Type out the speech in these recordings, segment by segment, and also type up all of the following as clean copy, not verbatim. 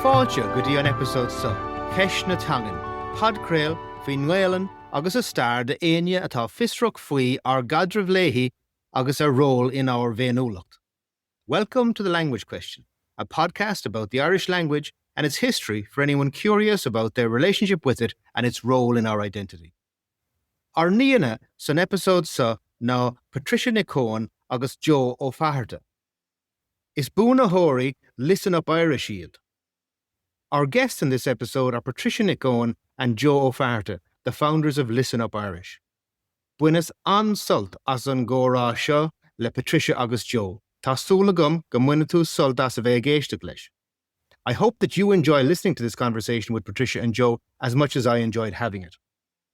Fáilte go dtí an episód sa Ceis na Teangain, podcréil faoi Ngaileán agus a star de aine atá fiosrúch faoi ar gadramh léithí agus a role in our bhéanúlacht. Welcome to The Language Question, a podcast about the Irish language and its history for anyone curious about their relationship with it and its role in our identity. Our níana san episód sa ná Patricia and Eoin agus Joe ó Fátharta. Is búna hóirí Listen Up Irish iad. Our guests in this episode are Patricia and Eoin and Joe ó Fátharta, the founders of Listen Up Irish. Buenas ansult as an górá seo le Patricia agus Joe. Tá súla gom go muine tú sult as a bheith géiste leis. I hope that you enjoy listening to this conversation with Patricia and Joe as much as I enjoyed having it.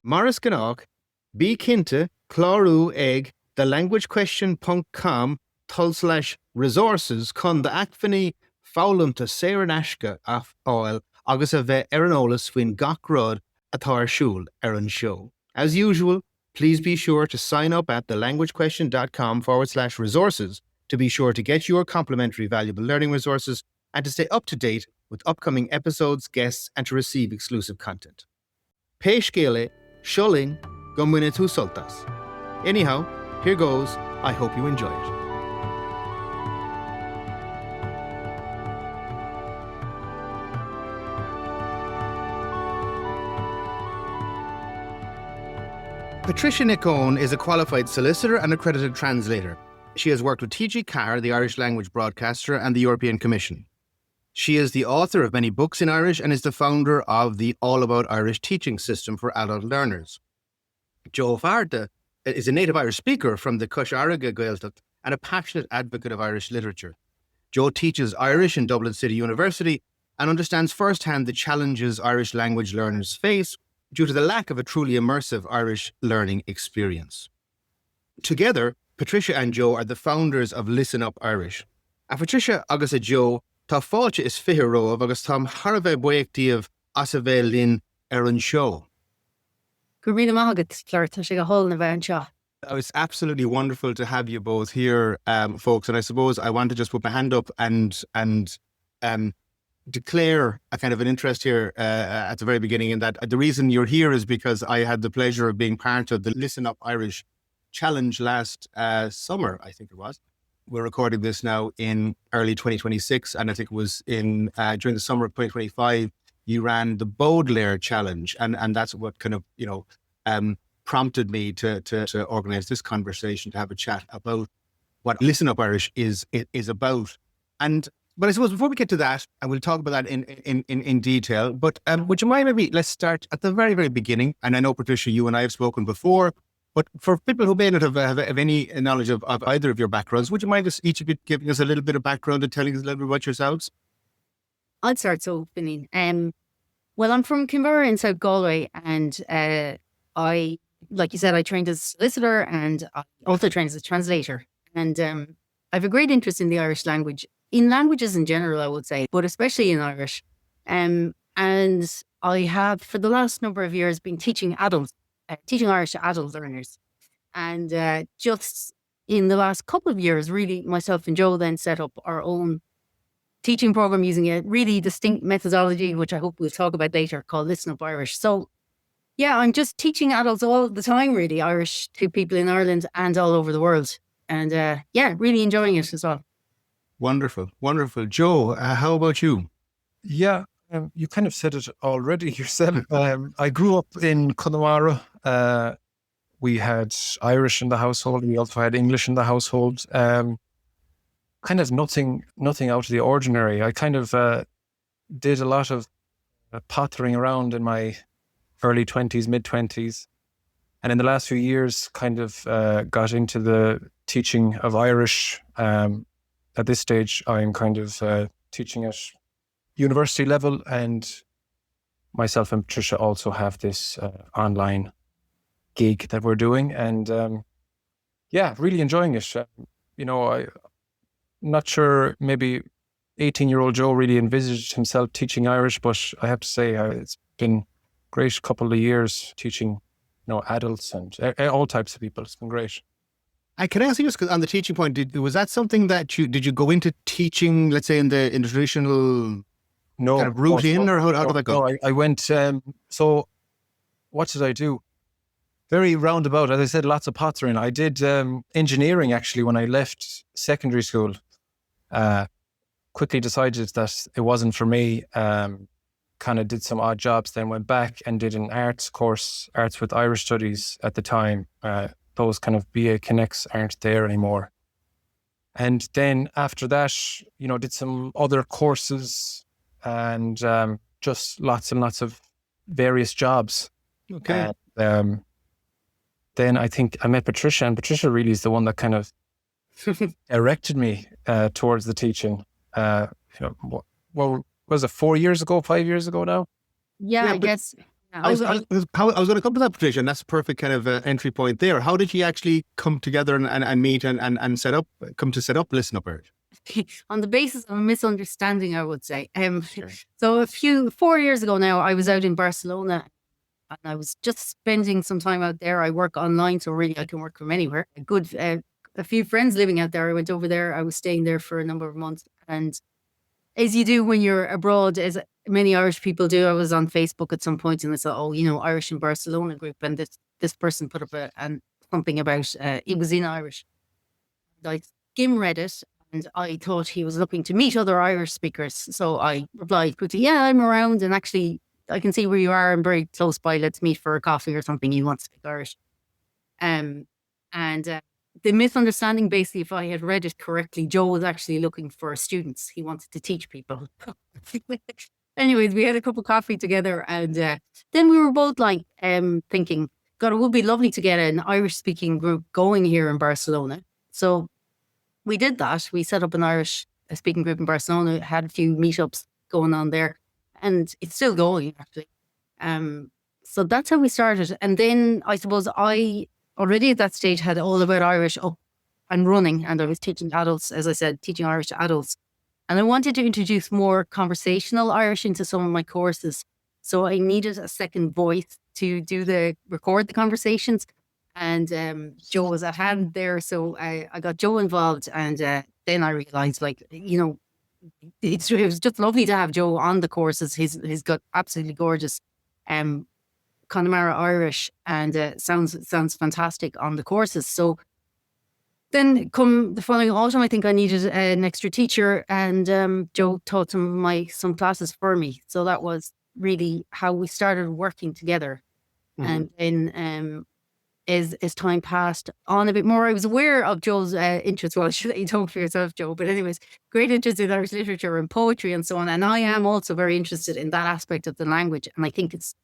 Maris Ganach, bí cinnte clárú ag thelanguagequestion.com/resources chun de acfaní fálamta saoire naisce af áil agus a bheith ar an eolas faoin gach rud atá ar siúl ar an show. As usual, please be sure to sign up at thelanguagequestion.com/resources to be sure to get your complimentary valuable learning resources and to stay up to date with upcoming episodes, guests, and to receive exclusive content. Péis Gaeilge, Shulling, go muine tú soltas. Anyhow, here goes. I hope you enjoy it. Patricia and Joe is a qualified solicitor and accredited translator. She has worked with TG Carr, the Irish language broadcaster, and the European Commission. She is the author of many books in Irish and is the founder of the All About Irish teaching system for adult learners. Joe Fátharta is a native Irish speaker from the Cárthaigh Gaeilge and a passionate advocate of Irish literature. Joe teaches Irish in Dublin City University and understands firsthand the challenges Irish language learners face due to the lack of a truly immersive Irish learning experience. Together, Patricia and Joe are the founders of Listen Up Irish. A Patricia agus a Joe, tá fáilte is fiche romh agus tá tharbheith buíochtaíomh as a bheith linn ar an show. Go riad amach Flor, tá sé go hol na bheith an seo. Oh, it's absolutely wonderful to have you both here, folks. And I suppose I want to just put my hand up and declare a kind of an interest here at the very beginning, in that the reason you're here is because I had the pleasure of being part of the Listen Up Irish Challenge last summer, I think it was. We're recording this now in early 2026, and I think it was in during the summer of 2025, you ran the Baudelaire Challenge, and that's what kind of, prompted me to organise this conversation, to have a chat about what Listen Up Irish is about. But I suppose before we get to that, and we'll talk about that in detail, but would you mind maybe let's start at the very, very beginning. And I know, Patricia, you and I have spoken before, but for people who may not have any knowledge of either of your backgrounds, would you mind just each of you giving us a little bit of background and telling us a little bit about yourselves? I'd start so, Finghin. Well, I'm from Kinvara in South Galway, and I, like you said, I trained as a solicitor and I also trained as a translator. And I have a great interest in the Irish language, in languages in general, I would say, but especially in Irish. And I have, for the last number of years, been teaching Irish to adult learners. And just in the last couple of years, really, myself and Joe then set up our own teaching program using a really distinct methodology, which I hope we'll talk about later, called Listen Up Irish. So, yeah, I'm just teaching adults all the time, really, Irish to people in Ireland and all over the world. And really enjoying it as well. Wonderful, wonderful. Joe, how about you? Yeah, you kind of said it already yourself. I grew up in Connemara. We had Irish in the household. We also had English in the household. Kind of nothing out of the ordinary. I kind of did a lot of pottering around in my early 20s, mid-20s. And in the last few years, kind of got into the teaching of Irish. At this stage, I'm kind of teaching at university level, and myself and Patricia also have this online gig that we're doing. And really enjoying it. I'm not sure, maybe 18-year-old Joe really envisaged himself teaching Irish, but I have to say it's been a great couple of years teaching adults and all types of people. It's been great. I can ask you just on the teaching point, was that something that did you go into teaching, let's say in the traditional No. kind of route in, or how did that go? No, I went, so what did I do? Very roundabout. As I said, lots of pottering. I did engineering, actually, when I left secondary school. Quickly decided that it wasn't for me. Kind of did some odd jobs, then went back and did an arts course, arts with Irish studies at the time. Those kind of BA Connects aren't there anymore. And then after that, did some other courses and just lots and lots of various jobs. Okay. And, then I think I met Patricia, and Patricia really is the one that kind of directed me towards the teaching. What was it, 4 years ago, 5 years ago now? Yeah, I guess. I was going to come to that, Patricia, and that's a perfect kind of entry point there. How did you actually come together and meet and set up Listen Up Irish? On the basis of a misunderstanding, I would say. Sure. So 4 years ago now, I was out in Barcelona, and I was just spending some time out there. I work online, so really I can work from anywhere. A few friends living out there. I went over there. I was staying there for a number of months, and as you do when you're abroad, as many Irish people do, I was on Facebook at some point, and I saw, Irish in Barcelona group, and this person put up something about it was in Irish. I skim read it, and I thought he was looking to meet other Irish speakers. So I replied quickly, "Yeah, I'm around, and actually I can see where you are. I'm very close by. Let's meet for a coffee or something. You want to speak Irish?" The misunderstanding, basically, if I had read it correctly, Joe was actually looking for students. He wanted to teach people. Anyways, we had a cup of coffee together, and then we were both thinking, God, it would be lovely to get an Irish-speaking group going here in Barcelona. So we did that. We set up an Irish-speaking group in Barcelona, had a few meetups going on there, and it's still going, actually. So that's how we started. And then I suppose I already at that stage had All About Irish up and running, and I was teaching adults, as I said, teaching Irish to adults. And I wanted to introduce more conversational Irish into some of my courses. So I needed a second voice to record the conversations. And Joe was at hand there. So I got Joe involved. And then I realized, it was just lovely to have Joe on the courses. He's got absolutely gorgeous Connemara Irish, and sounds fantastic on the courses. So then come the following autumn, I think I needed an extra teacher, and Joe taught some classes for me. So that was really how we started working together. Mm-hmm. And then as time passed on a bit more, I was aware of Joe's interest. Well, I should let you talk for yourself, Joe, but anyways, great interest in Irish literature and poetry and so on. And I am also very interested in that aspect of the language. And I think it's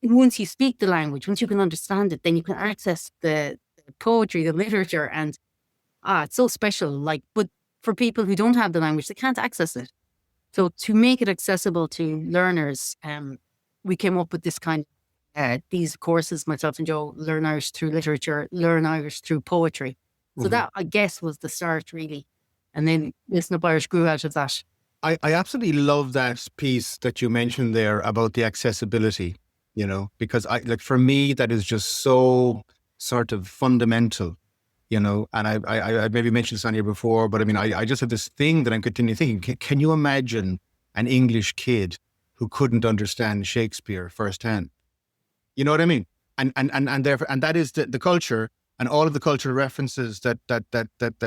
once you speak the language, once you can understand it, then you can access the poetry, the literature, and it's so special. But for people who don't have the language, they can't access it. So to make it accessible to learners, we came up with this kind of these courses. Myself and Joe, Learn Irish Through Literature, Learn Irish Through Poetry. So that, I guess, was the start, really. And then Listen Up Irish grew out of that. I absolutely love that piece that you mentioned there about the accessibility. Because for me, that is just so sort of fundamental, and I maybe mentioned this on here before, but I mean, I just have this thing that I'm continually thinking, can you imagine an English kid who couldn't understand Shakespeare firsthand? You know what I mean? And therefore, and that is the culture and all of the cultural references that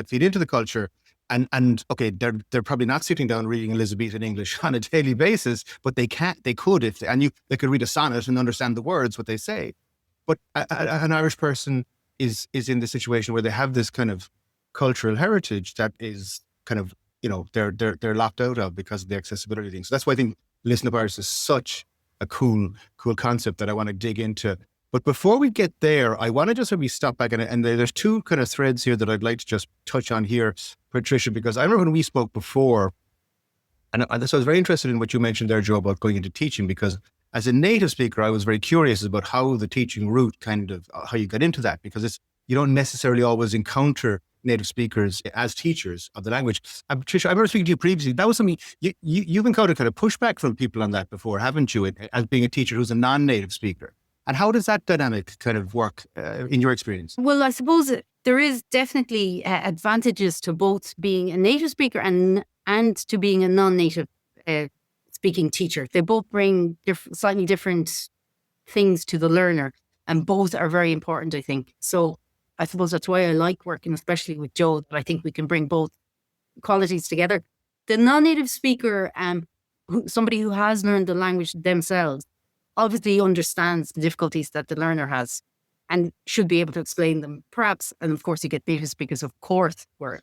feed into the culture. And okay, they're probably not sitting down reading Elizabethan English on a daily basis, but they could they could read a sonnet and understand the words, what they say. But an Irish person is in the situation where they have this kind of cultural heritage that is kind of, they're locked out of because of the accessibility thing. So that's why I think Listen Up Irish is such a cool concept that I want to dig into. But before we get there, I want to just maybe stop back and there's two kind of threads here that I'd like to just touch on here, Patricia, because I remember when we spoke before, and so I was very interested in what you mentioned there, Joe, about going into teaching, because as a native speaker, I was very curious about how the teaching route how you got into that, because you don't necessarily always encounter native speakers as teachers of the language. And Patricia, I remember speaking to you previously, that was something you've encountered kind of pushback from people on that before, haven't you, as being a teacher who's a non-native speaker? And how does that dynamic kind of work in your experience? Well, I suppose there is definitely advantages to both being a native speaker and to being a non-native speaking teacher. They both bring slightly different things to the learner, and both are very important, I think. So I suppose that's why I like working, especially with Joe, that I think we can bring both qualities together. The non-native speaker, somebody who has learned the language themselves, obviously understands the difficulties that the learner has and should be able to explain them, perhaps. And of course, you get native speakers, of course, were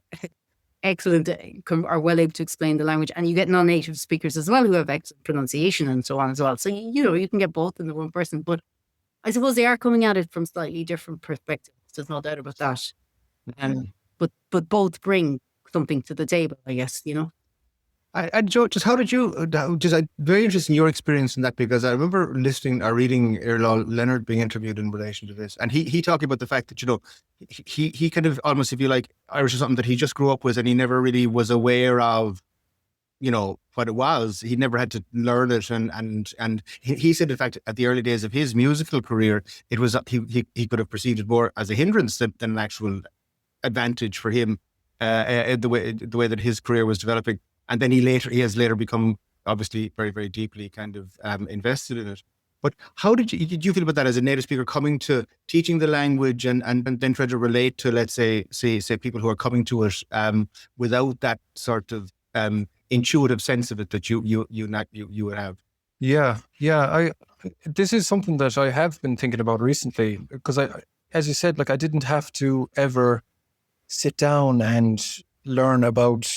excellent, are well able to explain the language. And you get non-native speakers as well who have excellent pronunciation and so on as well. So, you can get both in the one person. But I suppose they are coming at it from slightly different perspectives. There's no doubt about that. But both bring something to the table, I guess, And Joe, just how did you, very interesting your experience in that, because I remember listening or reading Earl Leonard being interviewed in relation to this. And he talking about the fact that, he kind of almost, if you like, Irish is something that he just grew up with and he never really was aware of, what it was. He never had to learn it. And he said, in fact, at the early days of his musical career, it was, he could have perceived it more as a hindrance than an actual advantage for him, the way that his career was developing. And then he has later become obviously very, very deeply kind of invested in it. But how did you feel about that as a native speaker coming to teaching the language and then trying to relate to, let's say people who are coming to it without that sort of intuitive sense of it that you would have? Yeah. This is something that I have been thinking about recently, because as you said, like, I didn't have to ever sit down and learn about,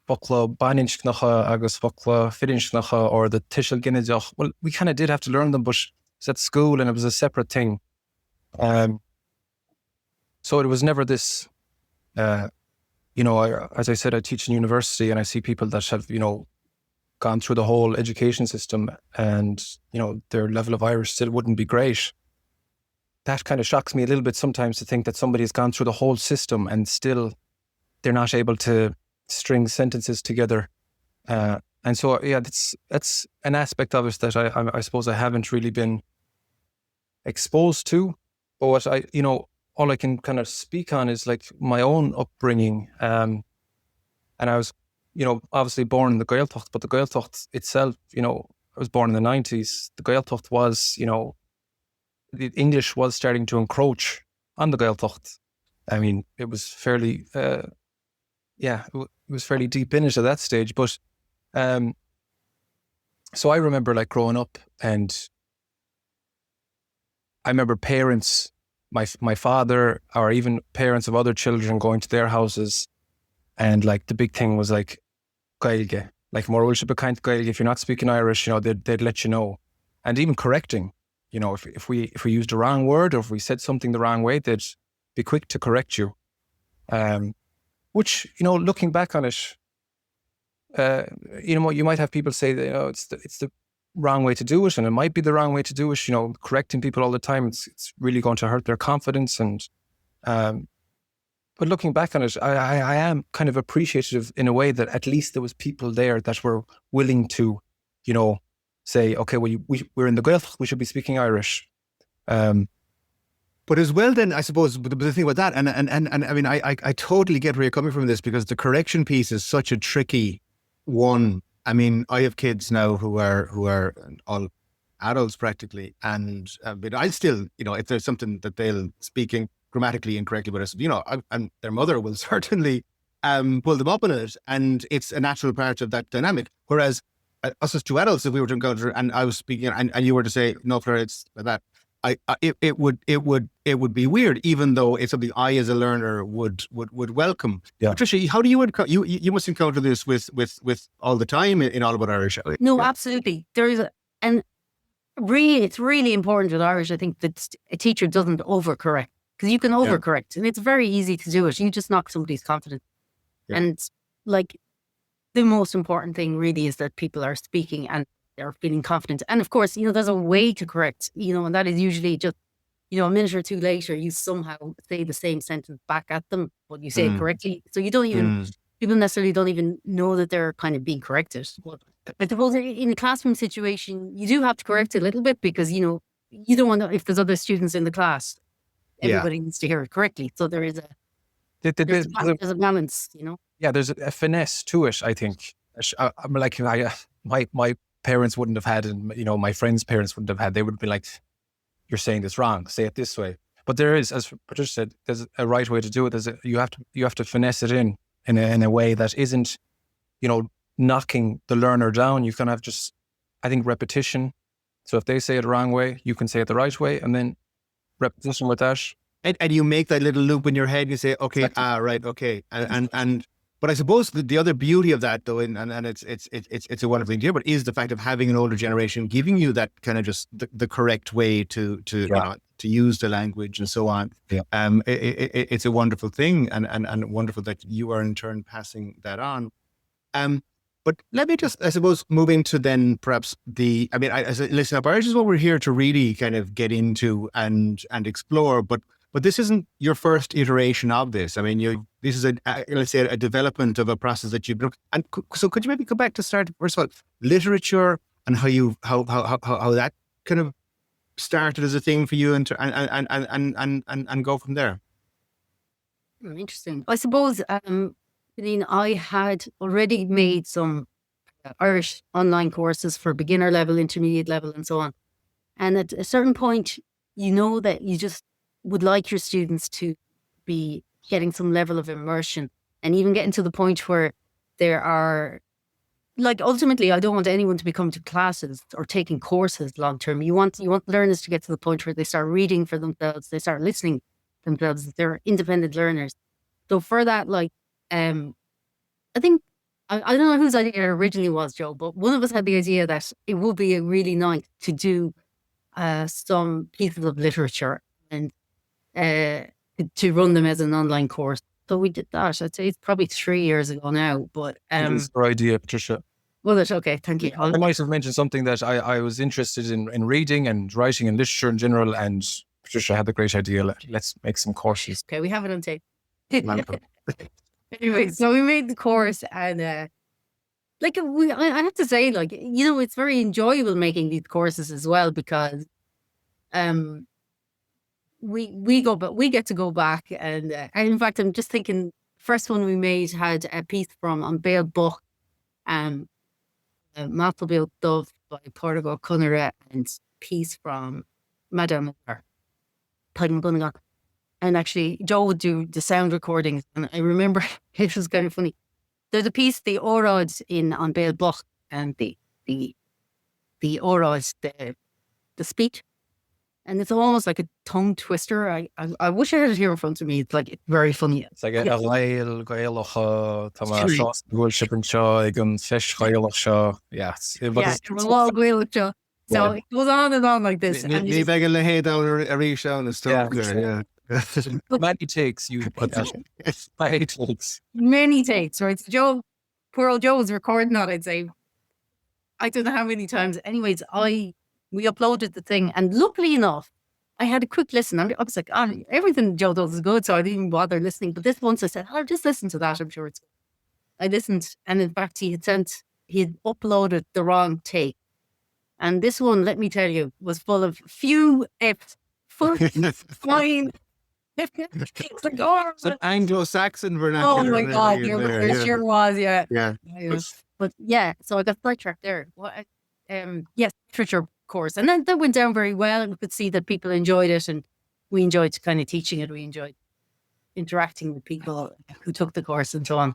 Buckla Baninchnacha agus Buckla Fidinchnacha or the Tishel Ginnedach. Well, we kind of did have to learn them, but it was at school and it was a separate thing. So it was never this, as I said, I teach in university and I see people that have, gone through the whole education system and, their level of Irish still wouldn't be great. That kind of shocks me a little bit sometimes, to think that somebody has gone through the whole system and still they're not able to string sentences together. And so, that's an aspect of it that I suppose I haven't really been exposed to. But what all I can kind of speak on is like my own upbringing. And I was, obviously born in the Gaeltacht, but the Gaeltacht itself, I was born in the 90s. The Gaeltacht was, the English was starting to encroach on the Gaeltacht. I mean, it was fairly, it was fairly deep in it at that stage. But so I remember like growing up, and I remember parents, my father, or even parents of other children going to their houses, and like the big thing was like Gaeilge, like more Gaeilge. If you're not speaking Irish, they'd let you know, and even correcting. If we used the wrong word or if we said something the wrong way, they'd be quick to correct you. Which, looking back on it, you might have people say that, it's the wrong way to do it, and it might be the wrong way to do it. Correcting people all the time, it's really going to hurt their confidence. And but looking back on it, I am kind of appreciative in a way that at least there was people there that were willing to, say, okay, well, we're in the Gaeltacht, we should be speaking Irish. But as well, then I suppose the thing about that, and I mean, I totally get where you're coming from this, because the correction piece is such a tricky one. I mean, I have kids now who are all adults practically, and but I still, if there's something that they'll speaking grammatically incorrectly, but and their mother will certainly pull them up on it, and it's a natural part of that dynamic. Whereas us as two adults, if we were to encounter and I was speaking and you were to say, no, Flor, it's like that, it would be weird, even though it's something I as a learner would welcome. Yeah. Patricia, how do you must encounter this with all the time in All About Irish? No, absolutely. There is it's really important with Irish, I think, that a teacher doesn't overcorrect, because you can overcorrect and it's very easy to do it. You just knock somebody's confidence. Yeah. And like, the most important thing really is that people are speaking and they're feeling confident. And of course, there's a way to correct, and that is usually just, a minute or two later, you somehow say the same sentence back at them, but you say it correctly. So you don't even, people necessarily don't even know that they're kind of being corrected. I suppose in a classroom situation, you do have to correct it a little bit, because, you don't want to, if there's other students in the class, everybody needs to hear it correctly. So there is there's a balance, Yeah, there's a finesse to it, I think. I'm like, my parents wouldn't have had, and my friends' parents wouldn't have had. They would be like, "You're saying this wrong. Say it this way." But there is, as Patricia said, there's a right way to do it. You have to finesse it in a way that isn't, knocking the learner down. You can have just, I think, repetition. So if they say it the wrong way, you can say it the right way, and then repetition with that. And you make that little loop in your head and you say, okay, Exactly. right, okay. But I suppose the other beauty of that, though, and it's a wonderful thing to hear, but is the fact of having an older generation giving you that kind of just the correct way to use the language and so on. Yeah. It's a wonderful thing, and wonderful that you are in turn passing that on. But let me just, I suppose, move into then perhaps as a listener up Irish is what we're here to really kind of get into and explore. But this isn't your first iteration of this. I mean, this is let's say a development of a process that you've looked. And so could you maybe go back to start, first of all, literature and how that kind of started as a thing for you and go from there? Interesting. I suppose, I had already made some Irish online courses for beginner level, intermediate level, and so on. And at a certain point, that you just would like your students to be getting some level of immersion, and even getting to the point where there are, like, ultimately, I don't want anyone to be coming to classes or taking courses long term. You want learners to get to the point where they start reading for themselves, they start listening themselves, they're independent learners. So for that, I think, I don't know whose idea it originally was, Joe, but one of us had the idea that it would be really nice to do some pieces of literature and to run them as an online course. So we did that. I'd say it's probably 3 years ago now, but It is your idea, Patricia. well, that's okay. Thank you. I might have mentioned something that I was interested in reading and writing and literature in general, and Patricia had the great idea. Let's make some courses. Okay, we have it on tape. Anyway, so we made the course, and I have to say, it's very enjoyable making these courses as well, because we get to go back, and in fact, I'm just thinking, first one we made had a piece from An Béal Book, Mathilde Dove by Portugal Cunara, and piece from Madame Gunnigan. And actually, Joe would do the sound recordings. And I remember it was kind of funny. There's a piece, the óráid in An Béal Book, and the óráid, the speech. And it's almost like a tongue twister. I wish I had it here in front of me. It's very funny. It's like a Gaeilge, Yeah. So it goes on and on like this. Many takes, Many takes, right? So Joe, poor old Joe was recording that, I'd say. I don't know how many times. Anyways, we uploaded the thing, and luckily enough, I had a quick listen. I was like, everything Joe does is good, so I didn't even bother listening. But this once I said, I'll just listen to that, I'm sure it's good. I listened, and in fact, he had uploaded the wrong take. And this one, let me tell you, was full of few F's, fine. It's like, it's an Anglo-Saxon vernacular. Oh my God, there sure was, yeah. Yeah. But yeah, so I got sidetracked there. Yes, literature course. And then that went down very well, and we could see that people enjoyed it, and we enjoyed kind of teaching it. We enjoyed interacting with people who took the course and so on.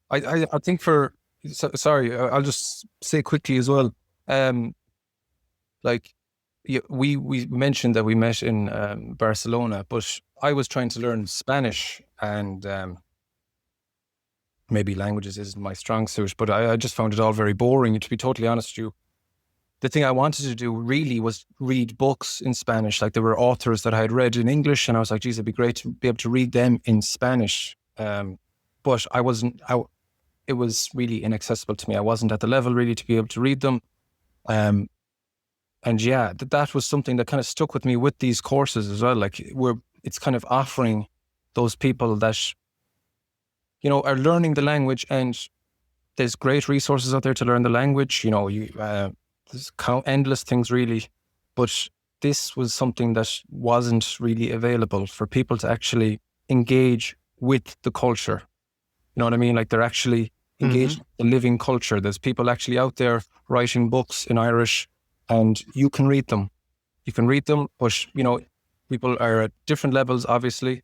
I think sorry, I'll just say quickly as well. We mentioned that we met in Barcelona, but I was trying to learn Spanish, and maybe languages isn't my strong suit, but I just found it all very boring. To be totally honest with you, the thing I wanted to do really was read books in Spanish. Like, there were authors that I had read in English, and I was like, geez, it'd be great to be able to read them in Spanish. But I wasn't. It was really inaccessible to me. I wasn't at the level really to be able to read them. And yeah, that was something that kind of stuck with me with these courses as well. Like, it's kind of offering those people that, are learning the language, and there's great resources out there to learn the language. There's endless things really, but this was something that wasn't really available for people to actually engage with the culture. You know what I mean? Like, they're actually engage with the living culture. There's people actually out there writing books in Irish, and you can read them. You can read them, but, you know, people are at different levels, obviously,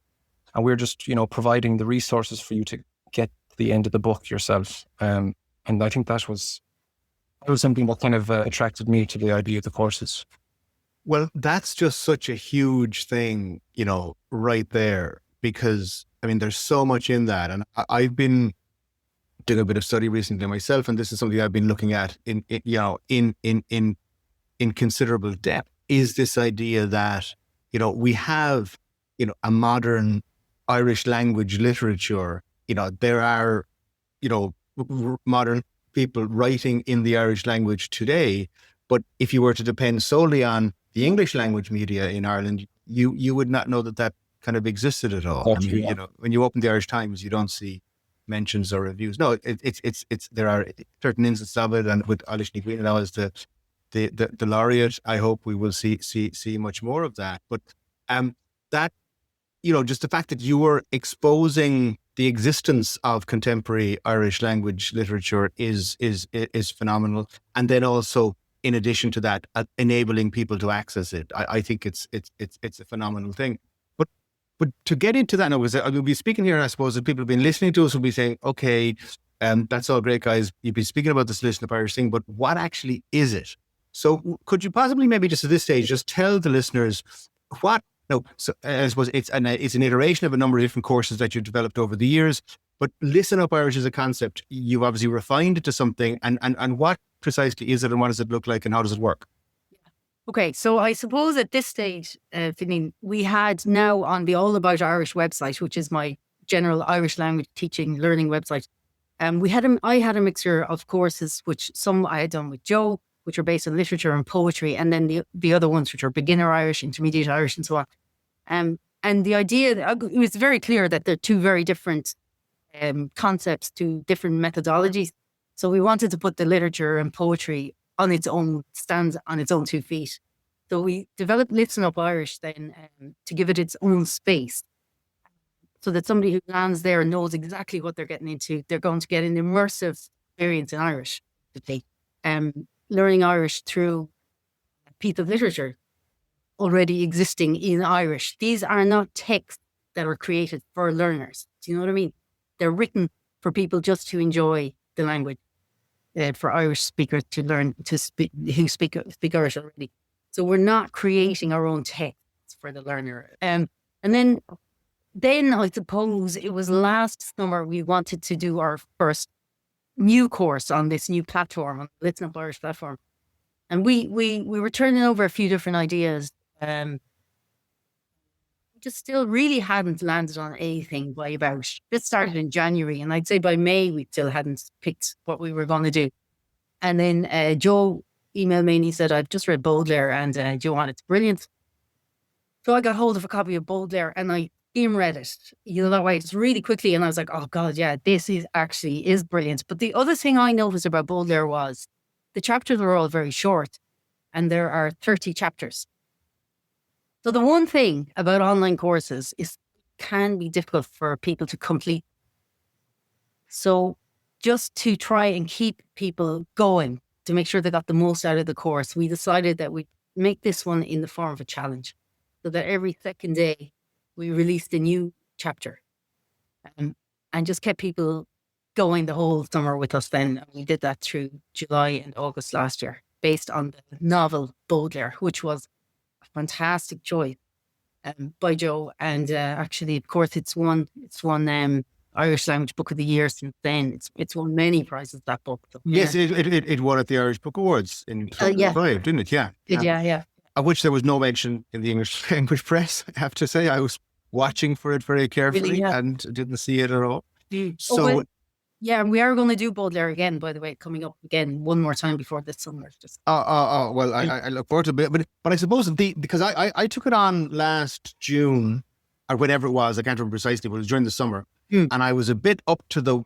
and we're just, you know, providing the resources for you to get to the end of the book yourself. And I think that was something that kind of attracted me to the idea of the courses. Well, that's just such a huge thing, you know, right there, because I mean, there's so much in that. And I've been doing a bit of study recently myself, and this is something I've been looking at in considerable depth, is this idea that, you know, we have, you know, a modern Irish language literature. You know, there are, you know, modern people writing in the Irish language today. But if you were to depend solely on the English language media in Ireland, you would not know that kind of existed at all. I mean, you know, when you open the Irish Times, you don't see mentions or reviews. No, it's there are certain instances of it, and with Eilish Ní Dhuibhne now as the laureate, I hope we will see much more of that. But that, you know, just the fact that you were exposing the existence of contemporary Irish language literature is phenomenal, and then also, in addition to that, enabling people to access it. I think it's a phenomenal thing. But to get into that now, because I will be speaking here, and I suppose that people have been listening to us will be saying, okay, that's all great, guys. You've been speaking about this Listen Up Irish thing, but what actually is it? So could you possibly maybe just at this stage, just tell the listeners what, no, so I suppose it's an iteration of a number of different courses that you've developed over the years, but Listen Up Irish as a concept, you've obviously refined it to something, and what precisely is it, and what does it look like, and how does it work? Okay, so I suppose at this stage, Finghin, we had now on the All About Irish website, which is my general Irish language teaching, learning website, I had a mixture of courses, which some I had done with Joe, which are based on literature and poetry, and then the other ones, which are beginner Irish, intermediate Irish, and so on. And the idea, it was very clear that they're two very different concepts, two different methodologies. So we wanted to put the literature and poetry on its own, stands on its own 2 feet. So we developed Listen Up Irish then to give it its own space, so that somebody who lands there knows exactly what they're getting into. They're going to get an immersive experience in Irish, learning Irish through a piece of literature already existing in Irish. These are not texts that are created for learners. Do you know what I mean? They're written for people just to enjoy the language. For Irish speakers to learn to speak, who speak Irish already. So we're not creating our own texts for the learner. And then I suppose it was last summer we wanted to do our first new course on this new platform, on the Listen Up Irish platform. And we were turning over a few different ideas. Just still really hadn't landed on anything by about, this started in January, and I'd say by May we still hadn't picked what we were going to do. And then Joe emailed me and he said, I've just read Baudelaire, and Joanne, it's brilliant. So I got hold of a copy of Baudelaire and I read it, you know, that way, just really quickly, and I was like, oh God, yeah, this is brilliant. But the other thing I noticed about Baudelaire was the chapters are all very short, and there are 30 chapters. So the one thing about online courses is it can be difficult for people to complete. So just to try and keep people going, to make sure they got the most out of the course, we decided that we'd make this one in the form of a challenge, so that every second day we released a new chapter, and just kept people going the whole summer with us then. We did that through July and August last year, based on the novel Baudelaire, which was fantastic choice by Joe, and actually, of course, it's won Irish Language Book of the Year since then. It's won many prizes, that book. So, yeah. Yes, it won at the Irish Book Awards in 2005, didn't it? Yeah. Yeah. Of which there was no mention in the English language press, I have to say. I was watching for it very carefully, really, and didn't see it at all. So. Yeah, and we are going to do Baudelaire again, by the way, coming up again one more time before this summer. Well, I look forward to it. But I suppose because I took it on last June, or whenever it was, I can't remember precisely, but it was during the summer. And I was a bit up the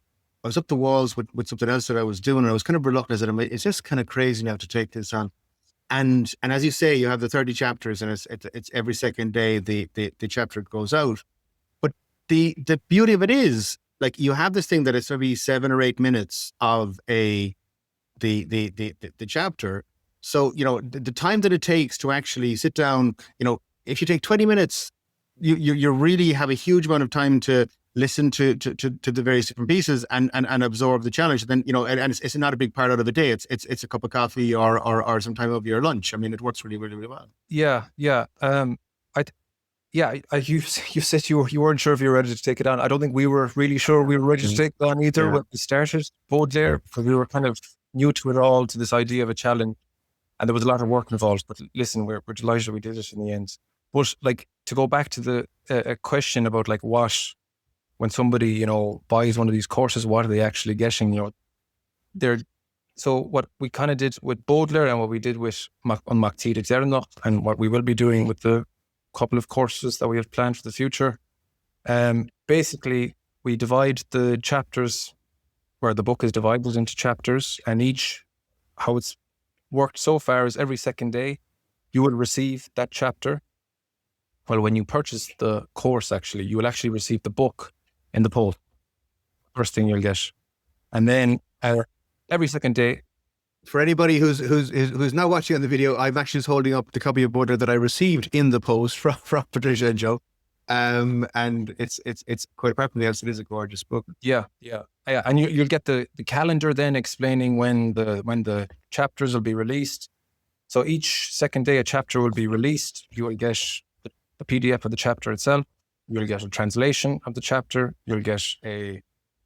walls with something else that I was doing, and I was kind of reluctant. I said, it's just kind of crazy now to take this on. And as you say, you have the 30 chapters, and it's every second day the chapter goes out. But the beauty of it is, like you have this thing that it's maybe 7 or 8 minutes of the chapter. So, the time that it takes to actually sit down, if you take 20 minutes, you really have a huge amount of time to listen to the various different pieces and absorb the challenge. Then, and it's not a big part out of the day. It's a cup of coffee or some time of your lunch. I mean, it works really, really, really well. Yeah. You said you weren't sure if you were ready to take it on. I don't think we were really sure we were ready to take it on either when we started Baudelaire, because we were kind of new to it all, to this idea of a challenge, and there was a lot of work involved. But listen, we're delighted we did it in the end. But like, to go back to the question about like when somebody buys one of these courses, what are they actually getting? So what we kind of did with Baudelaire and what we did with Mac Cárthaigh, and what we will be doing with the couple of courses that we have planned for the future. Basically, we divide the chapters, where the book is divided into chapters, and how it's worked so far is every second day you will receive that chapter. Well, when you purchase the course, actually, you will actually receive the book in the post. First thing you'll get. And then every second day. For anybody who's not watching on the video, I'm actually just holding up the copy of Baudelaire that I received in the post from Patricia and Joe. And it's quite apart from the else, it is a gorgeous book. Yeah. And you'll get the calendar then explaining when the chapters will be released. So each second day a chapter will be released. You will get the PDF of the chapter itself. You'll get a translation of the chapter. You'll get a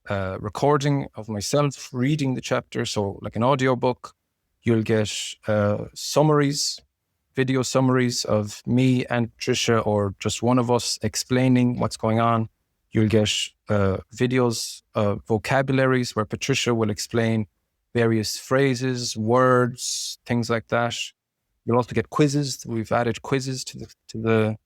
recording of myself reading the chapter, so like an audio book. You'll get summaries, video summaries of me and Patricia, or just one of us explaining what's going on. You'll get videos of vocabularies where Patricia will explain various phrases, words, things like that. You'll also get quizzes. We've added quizzes to the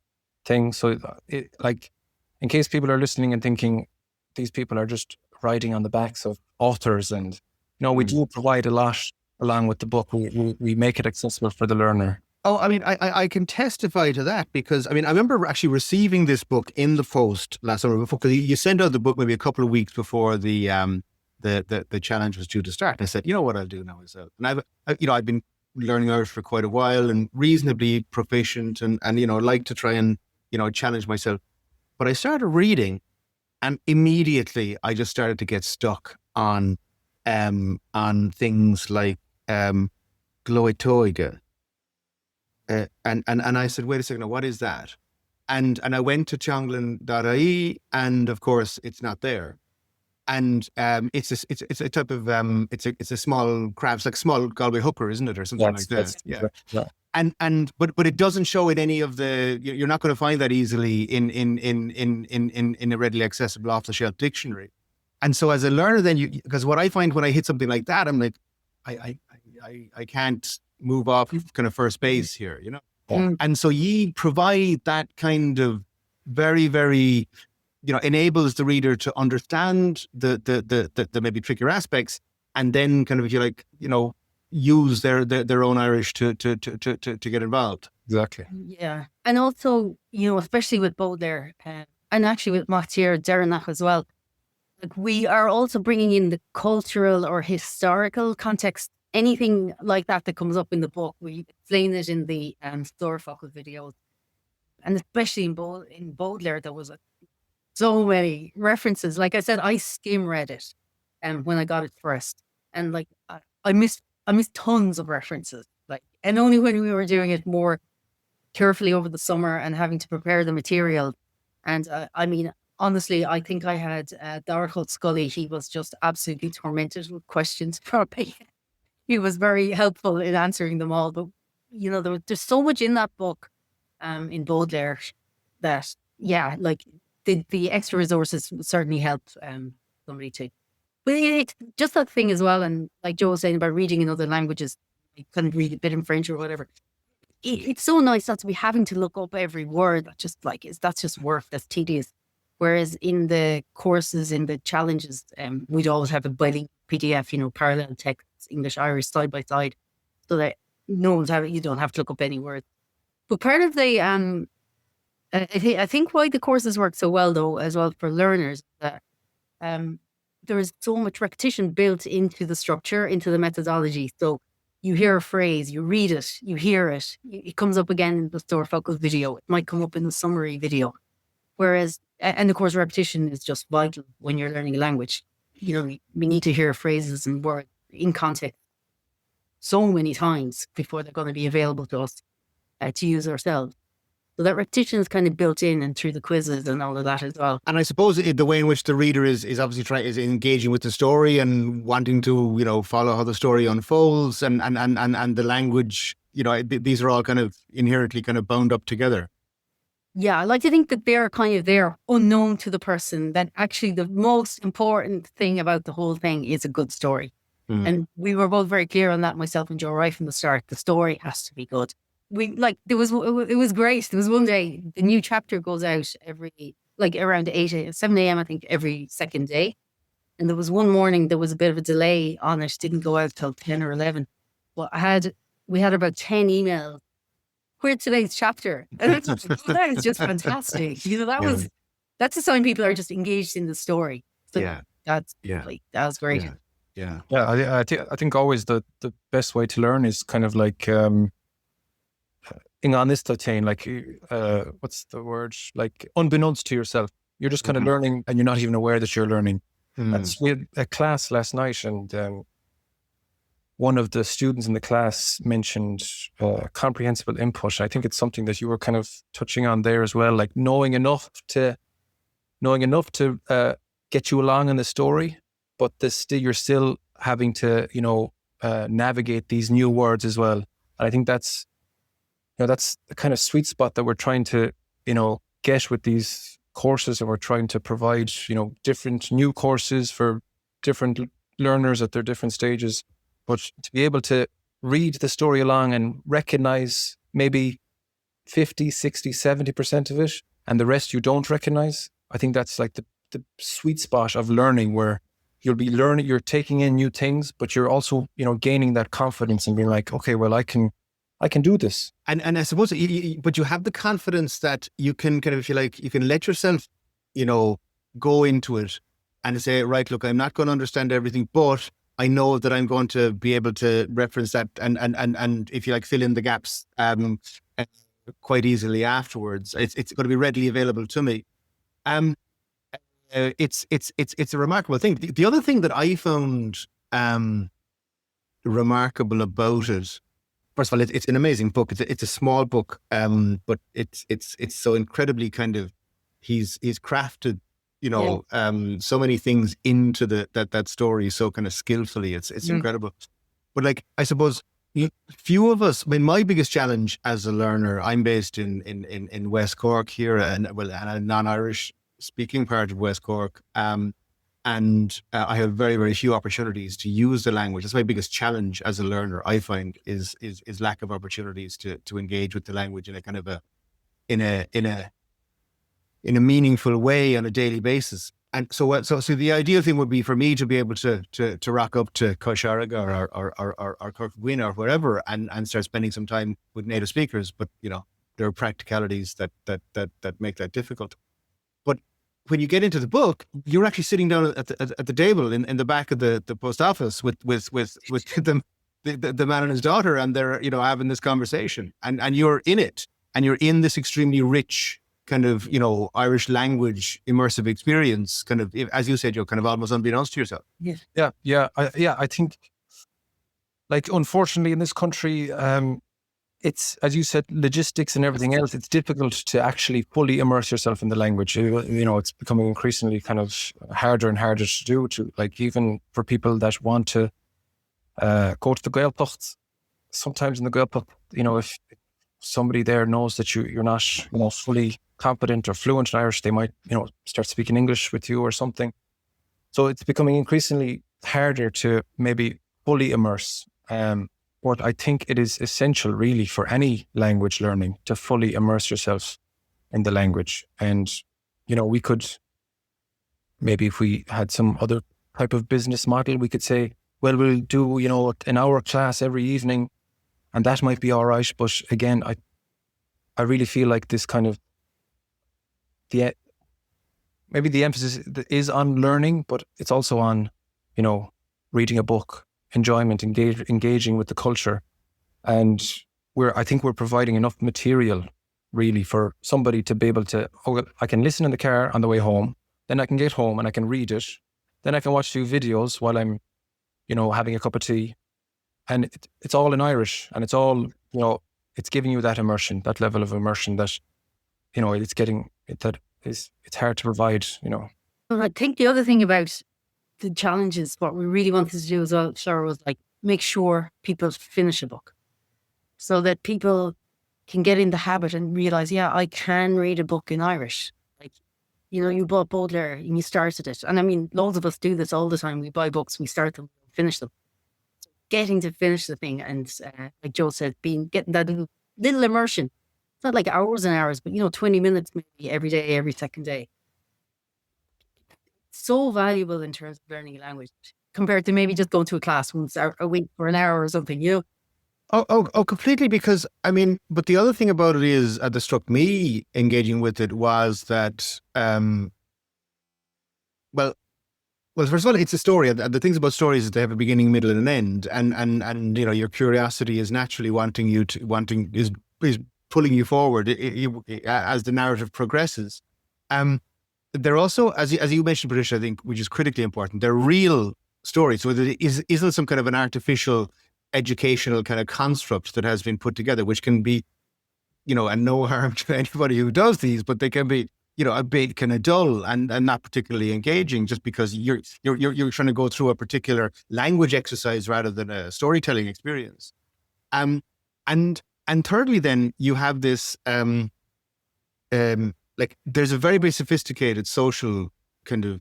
thing. So in case people are listening and thinking these people are just writing on the backs of authors, and we do provide a lot along with the book. We make it accessible for the learner. Oh, I mean, I can testify to that, because I remember actually receiving this book in the post last summer, before, because you send out the book maybe a couple of weeks before the challenge was due to start. And I said, what I'll do now is and I've been learning Irish for quite a while and reasonably proficient, and like to try and challenge myself. But I started reading, and immediately I just started to get stuck on things like Gaeilge. And I said, wait a second, now, what is that? And I went to teanglan.ie, and of course it's not there. And it's a type of it's a small crabs, like small Galway hooker, isn't it, or something like that? Yeah. But it doesn't show in any of the. You're not going to find that easily in a readily accessible off the shelf dictionary. And so as a learner, then because what I find when I hit something like that, I'm like, I can't move off kind of first base here, And so ye provide that kind of very, very, enables the reader to understand the maybe trickier aspects, and then kind of, if you like, use their own Irish to get involved. Exactly. Yeah. And also, especially with Baudelaire, and actually with Mac Cárthaigh as well, like, we are also bringing in the cultural or historical context. Anything like that comes up in the book, we explain it in the Storfocal videos. And especially in Baudelaire, there was so many references. Like I said, I skim read it when I got it first. And like I missed tons of references. And only when we were doing it more carefully over the summer and having to prepare the material. And honestly, I think I had Darrell Scully. He was just absolutely tormented with questions from me. He was very helpful in answering them all. But, there's so much in that book in Baudelaire that, the extra resources certainly helped somebody to. But it's just that thing as well. And like Joe was saying about reading in other languages, you couldn't read a bit in French or whatever. It's so nice not to be having to look up every word. That's just work. That's tedious. Whereas in the courses, in the challenges, we'd always have a bilingual PDF, parallel text, English, Irish, side by side, so that you don't have to look up any words. But part of the, I think why the courses work so well, though, as well for learners, that there is so much repetition built into the structure, into the methodology. So you hear a phrase, you read it, you hear it, it comes up again in the store focus video. It might come up in the summary video. Whereas, and of course, repetition is just vital when you're learning a language. We need to hear phrases and words in context so many times before they're going to be available to us to use ourselves. So that repetition is kind of built in and through the quizzes and all of that as well. And I suppose the way in which the reader is obviously is engaging with the story and wanting to, follow how the story unfolds and the language, these are all kind of inherently kind of bound up together. Yeah, I like to think that they're kind of there unknown to the person, that actually the most important thing about the whole thing is a good story. And we were both very clear on that, myself and Joe, right from the start. The story has to be good. It was great. There was one day, the new chapter goes out around 7 a.m, I think, every second day. And there was one morning, there was a bit of a delay on it, didn't go out till 10 or 11. Well, we had about 10 emails. Where's today's chapter? And that is just fantastic. That's a sign people are just engaged in the story. So that was great. Yeah. I think always the best way to learn is kind of like what's the word? Like unbeknownst to yourself. You're just kind of learning and you're not even aware that you're learning. We had a class last night and one of the students in the class mentioned comprehensible input. I think it's something that you were kind of touching on there as well, like knowing enough to get you along in the story, but you're still having to, navigate these new words as well. And I think that's the kind of sweet spot that we're trying to, get with these courses, and we're trying to provide, different new courses for different learners at their different stages. But to be able to read the story along and recognize maybe 50, 60, 70% of it, and the rest you don't recognize, I think that's like the sweet spot of learning, where you'll be learning, you're taking in new things, but you're also, gaining that confidence and being like, okay, well, I can do this. And I suppose, but you have the confidence that you can kind of, if you like, you can let yourself, go into it and say, right, look, I'm not going to understand everything, but I know that I'm going to be able to reference that and if you like, fill in the gaps quite easily afterwards. It's going to be readily available to me. It's a remarkable thing. The other thing that I found remarkable about it, first of all, it's an amazing book. It's a small book, but it's so incredibly kind of he's crafted so many things into that story so kind of skillfully. It's incredible. But like, I suppose few of us, I mean, my biggest challenge as a learner, I'm based in West Cork here, and a non-Irish speaking part of West Cork. And I have very, very few opportunities to use the language. That's my biggest challenge as a learner, I find, is lack of opportunities to engage with the language in a kind of in a meaningful way on a daily basis. And so the ideal thing would be for me to be able to rock up to Coisharga or Cork or wherever and start spending some time with native speakers. But there are practicalities that make that difficult. But when you get into the book, you're actually sitting down at the table in the back of the post office with the man and his daughter, and they're having this conversation, and you're in it, and you're in this extremely rich kind of, Irish language immersive experience, kind of, as you said, you're kind of almost unbeknownst to yourself. Yeah. I think, like, unfortunately in this country, it's, as you said, logistics and everything else, it's difficult to actually fully immerse yourself in the language. It's becoming increasingly kind of harder and harder to do, like, even for people that want to go to the Gaeilge. Sometimes in the Gaeilge, if somebody there knows that you're not, fully competent or fluent in Irish, they might, start speaking English with you or something. So it's becoming increasingly harder to maybe fully immerse. But I think it is essential, really, for any language learning to fully immerse yourself in the language. And, we could, maybe if we had some other type of business model, we could say, well, we'll do, an hour class every evening, and that might be all right. But again, I really feel like this kind of, maybe the emphasis is on learning, but it's also on, reading a book, enjoyment, engaging with the culture. And I think we're providing enough material really for somebody to be able to, I can listen in the car on the way home, then I can get home and I can read it. Then I can watch 2 videos while I'm, having a cup of tea. And it's all in Irish, and it's all, it's giving you that immersion, that level of immersion that, it's hard to provide, Well, I think the other thing about the challenges, what we really wanted to do as well, Flora, was like make sure people finish a book so that people can get in the habit and realize, yeah, I can read a book in Irish. Like, you bought Baudelaire and you started it. And I mean, loads of us do this all the time. We buy books, we start them, finish them. Getting to finish the thing, and like Joe said, getting that little immersion. It's not like hours and hours, but 20 minutes maybe every day, every second day. So valuable in terms of learning a language compared to maybe just going to a class once a week for an hour or something, Oh, completely. Because but the other thing about it is, that struck me engaging with it was that, well, first of all, it's a story. And the things about stories is they have a beginning, middle, and an end. And your curiosity is naturally is pulling you forward as the narrative progresses. They're also, as you mentioned, Patricia, I think, which is critically important, they're real stories. So it isn't some kind of an artificial educational kind of construct that has been put together, which can be, and no harm to anybody who does these, but they can be, a bit kind of dull and not particularly engaging, just because you're trying to go through a particular language exercise rather than a storytelling experience. And thirdly, then you have this, like there's a very, very sophisticated social kind of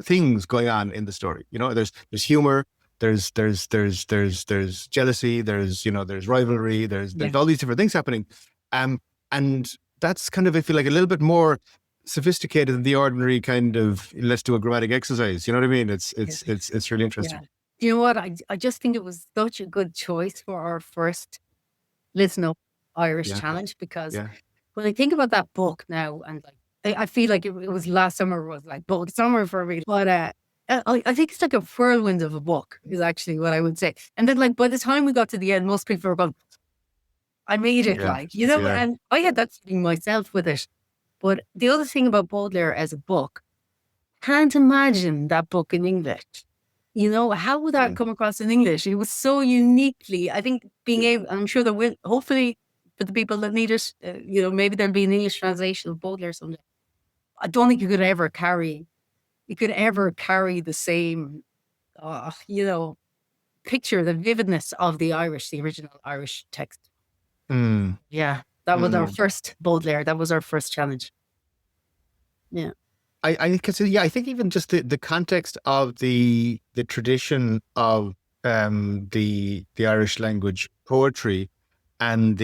things going on in the story. There's humor, there's jealousy, there's rivalry, there's all these different things happening. And that's kind of, I feel like, a little bit more sophisticated than the ordinary kind of, let's do a grammatic exercise. You know what I mean? It's really interesting. Yeah. You know what? I just think it was such a good choice for our first Listen Up Irish challenge, because when I think about that book now, and like I feel like it was last summer was like book summer for me. But I think it's like a whirlwind of a book is actually what I would say. And then like by the time we got to the end, most people were going, I made it, and I had that feeling myself with it. But the other thing about Baudelaire as a book, can't imagine that book in English. How would that come across in English? It was so uniquely, I think, being able, I'm sure there will, hopefully for the people that need it, maybe there'll be an English translation of Baudelaire someday. I don't think you could ever carry the same, picture, the vividness of the original Irish text. Yeah, that was our first Baudelaire. That was our first challenge. Yeah. I consider, I think even just the context of the tradition of the Irish language poetry and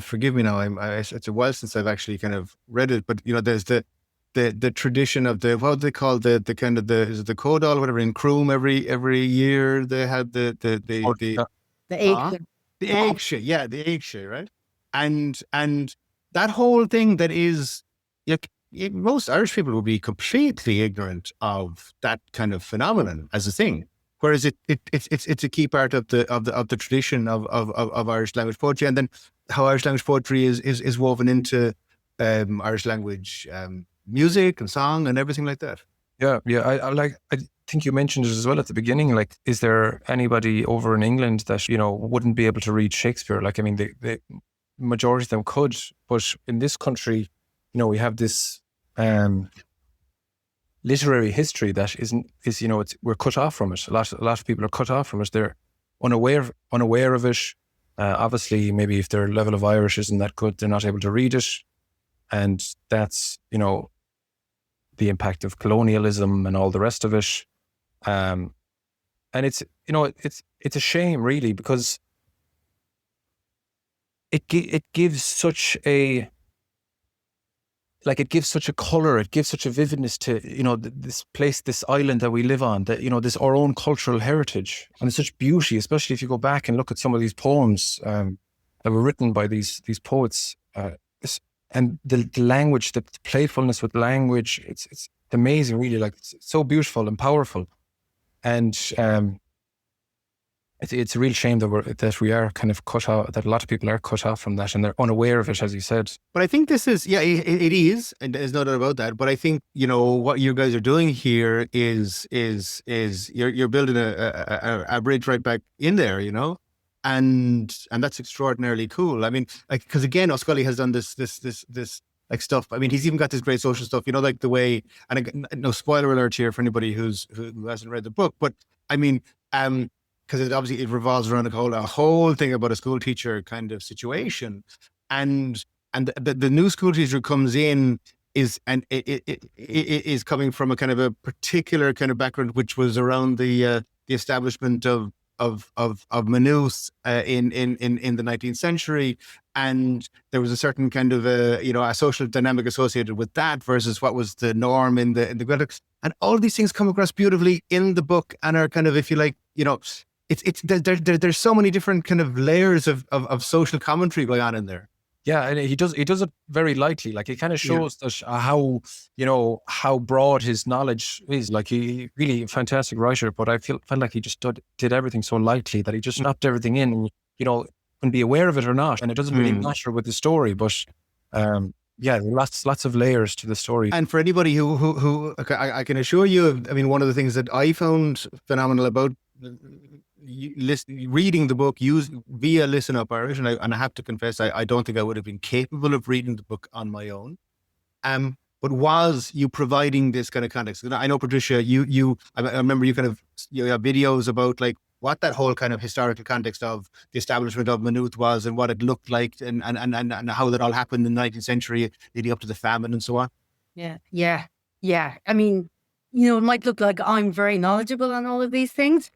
forgive me now, it's a while since I've actually kind of read it, but there's the tradition of what they call the kind of is it the Codal or whatever in Croom every year they have the Eoin. The Gaeilge, the Gaeilge, right? And that whole thing that is, most Irish people would be completely ignorant of that kind of phenomenon as a thing, whereas it's a key part of the tradition of Irish language poetry, and then how Irish language poetry is woven into Irish language music and song and everything like that. Yeah. I think you mentioned it as well at the beginning. Like, is there anybody over in England that wouldn't be able to read Shakespeare? Like, I mean, the majority of them could, but in this country, we have this literary history that we're cut off from it. A lot of people are cut off from it. They're unaware of it. Obviously, maybe if their level of Irish isn't that good, they're not able to read it, and that's the impact of colonialism and all the rest of it. And it's a shame, really, because it gives such a color, it gives such a vividness to this place, this island that we live on, that this our own cultural heritage, and it's such beauty, especially if you go back and look at some of these poems that were written by these poets. and the language, the playfulness with language, it's amazing, really. Like, it's so beautiful and powerful. And it's a real shame that we are kind of cut out, that a lot of people are cut off from that, and they're unaware of it, as you said. But I think this is, it is, and there's no doubt about that. But I think, what you guys are doing here is you're building a bridge right back in there, and that's extraordinarily cool. I mean, like, because again, O'Scully has done this like stuff. I mean, he's even got this great social stuff, like the way, and no spoiler alert here for anybody who hasn't read the book, but I mean, because it revolves around a whole thing about a school teacher kind of situation, and the new school teacher who comes in is coming from a kind of a particular kind of background, which was around the establishment of Maynooth in the 19th century, and there was a certain kind of a social dynamic associated with that versus what was the norm in the Gaeilge. And all these things come across beautifully in the book and are kind of, if you like, there's so many different kind of layers of social commentary going on in there. Yeah, and he does it very lightly. Like, it kind of shows that how broad his knowledge is. Like, he really a fantastic writer, but I felt like he just did everything so lightly that he just snapped everything in, can be aware of it or not, and it doesn't really matter with the story. But lots of layers to the story. And for anybody who I can assure you, I mean, one of the things that I found phenomenal about reading the book via Listen Up Irish, and I have to confess, I don't think I would have been capable of reading the book on my own. But was you providing this kind of context? I know, Patricia, I remember you have videos about like what that whole kind of historical context of the establishment of Maynooth was and what it looked like and how that all happened in the 19th century leading up to the famine and so on. Yeah. I mean, it might look like I'm very knowledgeable on all of these things.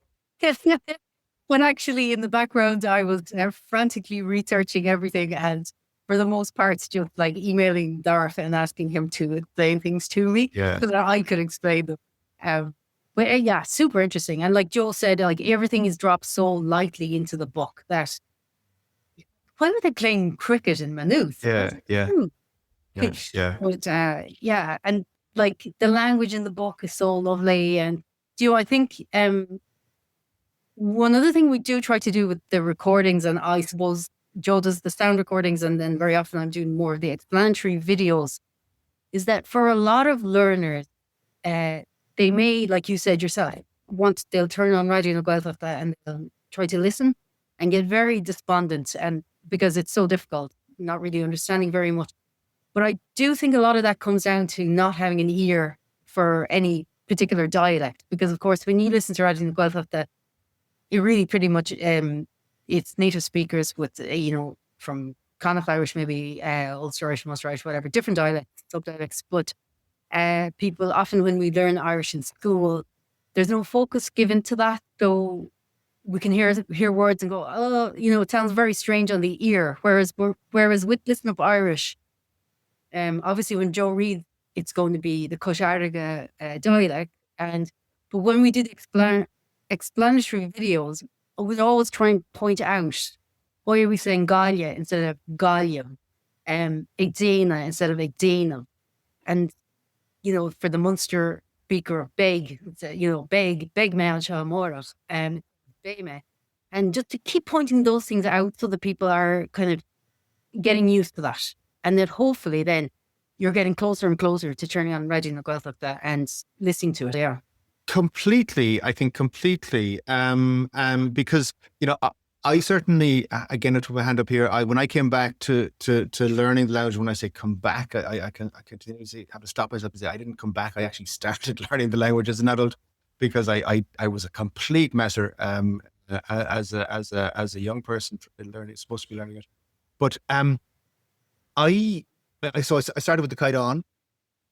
When actually in the background, I was frantically researching everything, and for the most part, just like emailing Darth and asking him to explain things to me so that I could explain them. But super interesting. And like Joe said, like everything is dropped so lightly into the book that why were they playing cricket in Maynooth? But and like the language in the book is so lovely. And I think one other thing we do try to do with the recordings, and I suppose Joe does the sound recordings, and then very often I'm doing more of the explanatory videos, is that for a lot of learners, they may, like you said yourself, they'll turn on Radio na Gaeltachta and they'll try to listen and get very despondent, and because it's so difficult, not really understanding very much. But I do think a lot of that comes down to not having an ear for any particular dialect, because of course when you listen to Radio na Gaeltachta, it really pretty much it's native speakers with from Connacht Irish, maybe Ulster Irish, Munster Irish, whatever, different dialects, subdialects. But people often, when we learn Irish in school, there's no focus given to that, so we can hear words and go, oh, it sounds very strange on the ear. Whereas with Listen Up Irish, obviously when Joe reads, it's going to be the Cárthaigh dialect, but when we did explanatory videos, I would always try and point out, why are we saying Gaeilge instead of Gaeilge, Igdina instead of Igdina, and for the Munster speaker, beg, beg me al Shamorot, Beme, and just to keep pointing those things out so that people are kind of getting used to that, and that hopefully then you're getting closer and closer to turning on Radio na Gaeltachta and listening to it. Yeah. Completely, I think completely. Because I certainly, again, I put my hand up here. When I came back to learning the language, when I say come back, I continuously have to stop myself and say I didn't come back. I actually started learning the language as an adult because I was a complete messer as a young person supposed to be learning it. But I started with the Kaidan.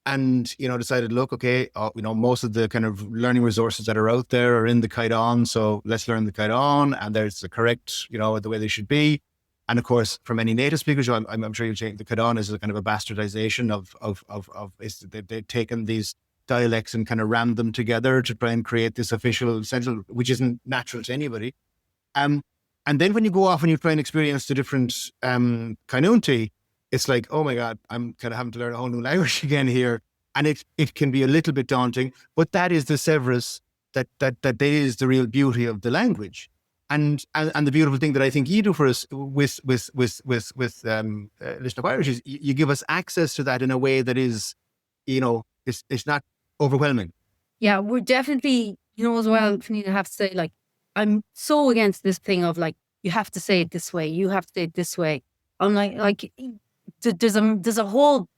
And, decided, look, okay, most of the kind of learning resources that are out there are in the Kaidan. So let's learn the Kaidan, and there's the correct, the way they should be. And of course, for many native speakers, I'm sure you'll say the Kaidan is a kind of a bastardization they've taken these dialects and kind of rammed them together to try and create this official central, which isn't natural to anybody. And then when you go off and you try and experience the different Kainunti, it's like, oh my God, I'm kind of having to learn a whole new language again here. And it can be a little bit daunting, but that is the severus, that is the real beauty of the language. And the beautiful thing that I think you do for us with Listen Up Irish is you give us access to that in a way that is, it's not overwhelming. Yeah, we're definitely, as well, Finghin, I have to say, like, I'm so against this thing of like, you have to say it this way, you have to say it this way. I'm like there's a whole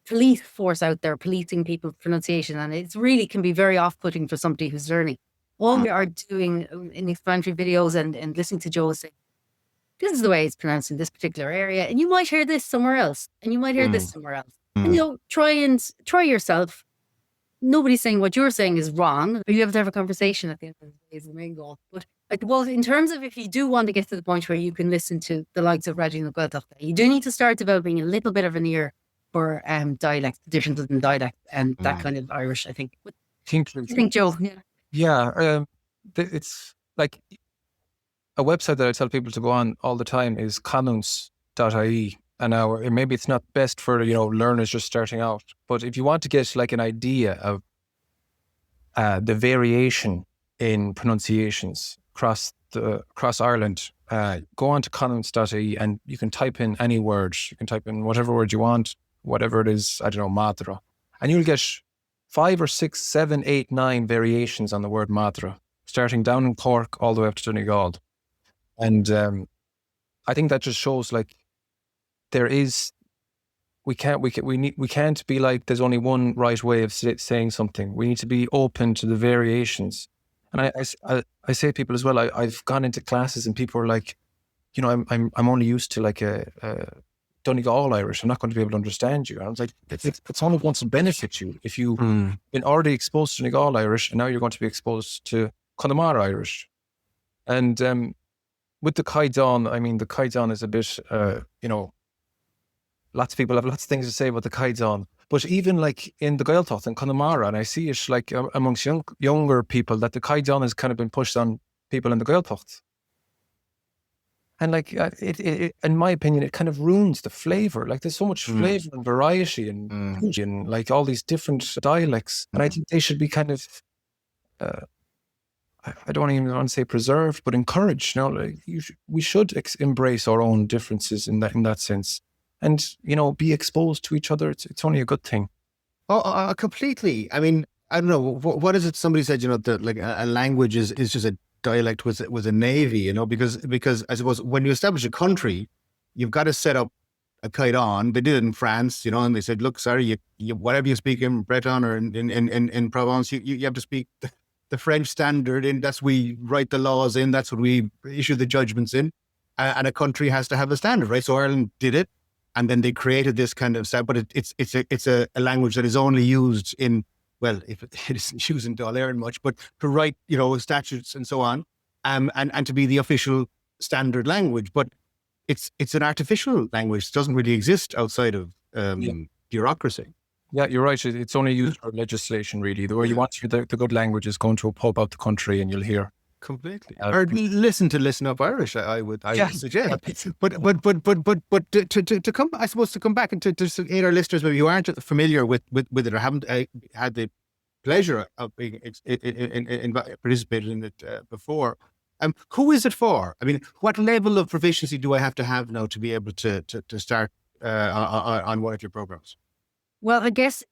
police force out there policing people's pronunciation, and it really can be very off-putting for somebody who's learning. All we are doing in explanatory videos and listening to Joe say, this is the way it's pronounced in this particular area, and you might hear this somewhere else, and you might hear this somewhere else. And try yourself. Nobody's saying what you're saying is wrong. You have to have a conversation at the end of the day is the main goal. But in terms of if you do want to get to the point where you can listen to the likes of Rediscover, Gaeilge, you do need to start developing a little bit of an ear for dialect, differences in dialect, and that kind of Irish, I think. I think, Joe. Yeah. It's like a website that I tell people to go on all the time is canons.ie. And now maybe it's not best for, learners just starting out. But if you want to get like an idea of the variation in pronunciations across Ireland, go on to canons.ie and you can type in any word. You can type in whatever word you want, whatever it is, I don't know, madra. And you'll get 5 or 6, 7, 8, 9 variations on the word madra, starting down in Cork all the way up to Donegal. And I think that just shows like we can't be like there's only one right way of saying something. We need to be open to the variations. And I say to people as well, I've gone into classes and people are like, I'm only used to like a Donegal Irish. I'm not going to be able to understand you. And I was like, it's only going to benefit you if you've been already exposed to Donegal Irish, and now you're going to be exposed to Connemara Irish. And with the Caidan, I mean, the Caidan is a bit, lots of people have lots of things to say about the Caidan. But even like in the Gaeltacht and Connemara, and I see it like amongst younger people, that the Caidan has kind of been pushed on people in the Gaeltacht. And like, it, in my opinion, it kind of ruins the flavour. Like there's so much flavour and variety and like all these different dialects. And I think they should be kind of, I don't even want to say preserved, but encouraged. We should embrace our own differences in that sense. And, be exposed to each other. It's only a good thing. Oh, completely. I mean, I don't know. What is it? Somebody said, that like a language is just a dialect with a navy, because I suppose when you establish a country, you've got to set up a Caidan. They did it in France, and they said, look, sorry, you whatever you speak in Breton or in Provence, you have to speak the French standard, and that's we write the laws in, that's what we issue the judgments in, and a country has to have a standard, right? So Ireland did it. And then they created this kind of but it's a language that is only used in, well, if it isn't used in Dáil Éireann much, but to write, statutes and so on, and to be the official standard language. But it's an artificial language. It doesn't really exist outside of bureaucracy. Yeah, you're right. It's only used for legislation, really. Where you want to hear the good languages, go into a pub out the country and you'll hear. Completely. Or listen up Irish, I would suggest. But to come back and to aid our listeners maybe who aren't familiar with it or haven't had the pleasure of being participated in it before. Who is it for? I mean, what level of proficiency do I have to have now to be able to start on one of your programs? Well, I guess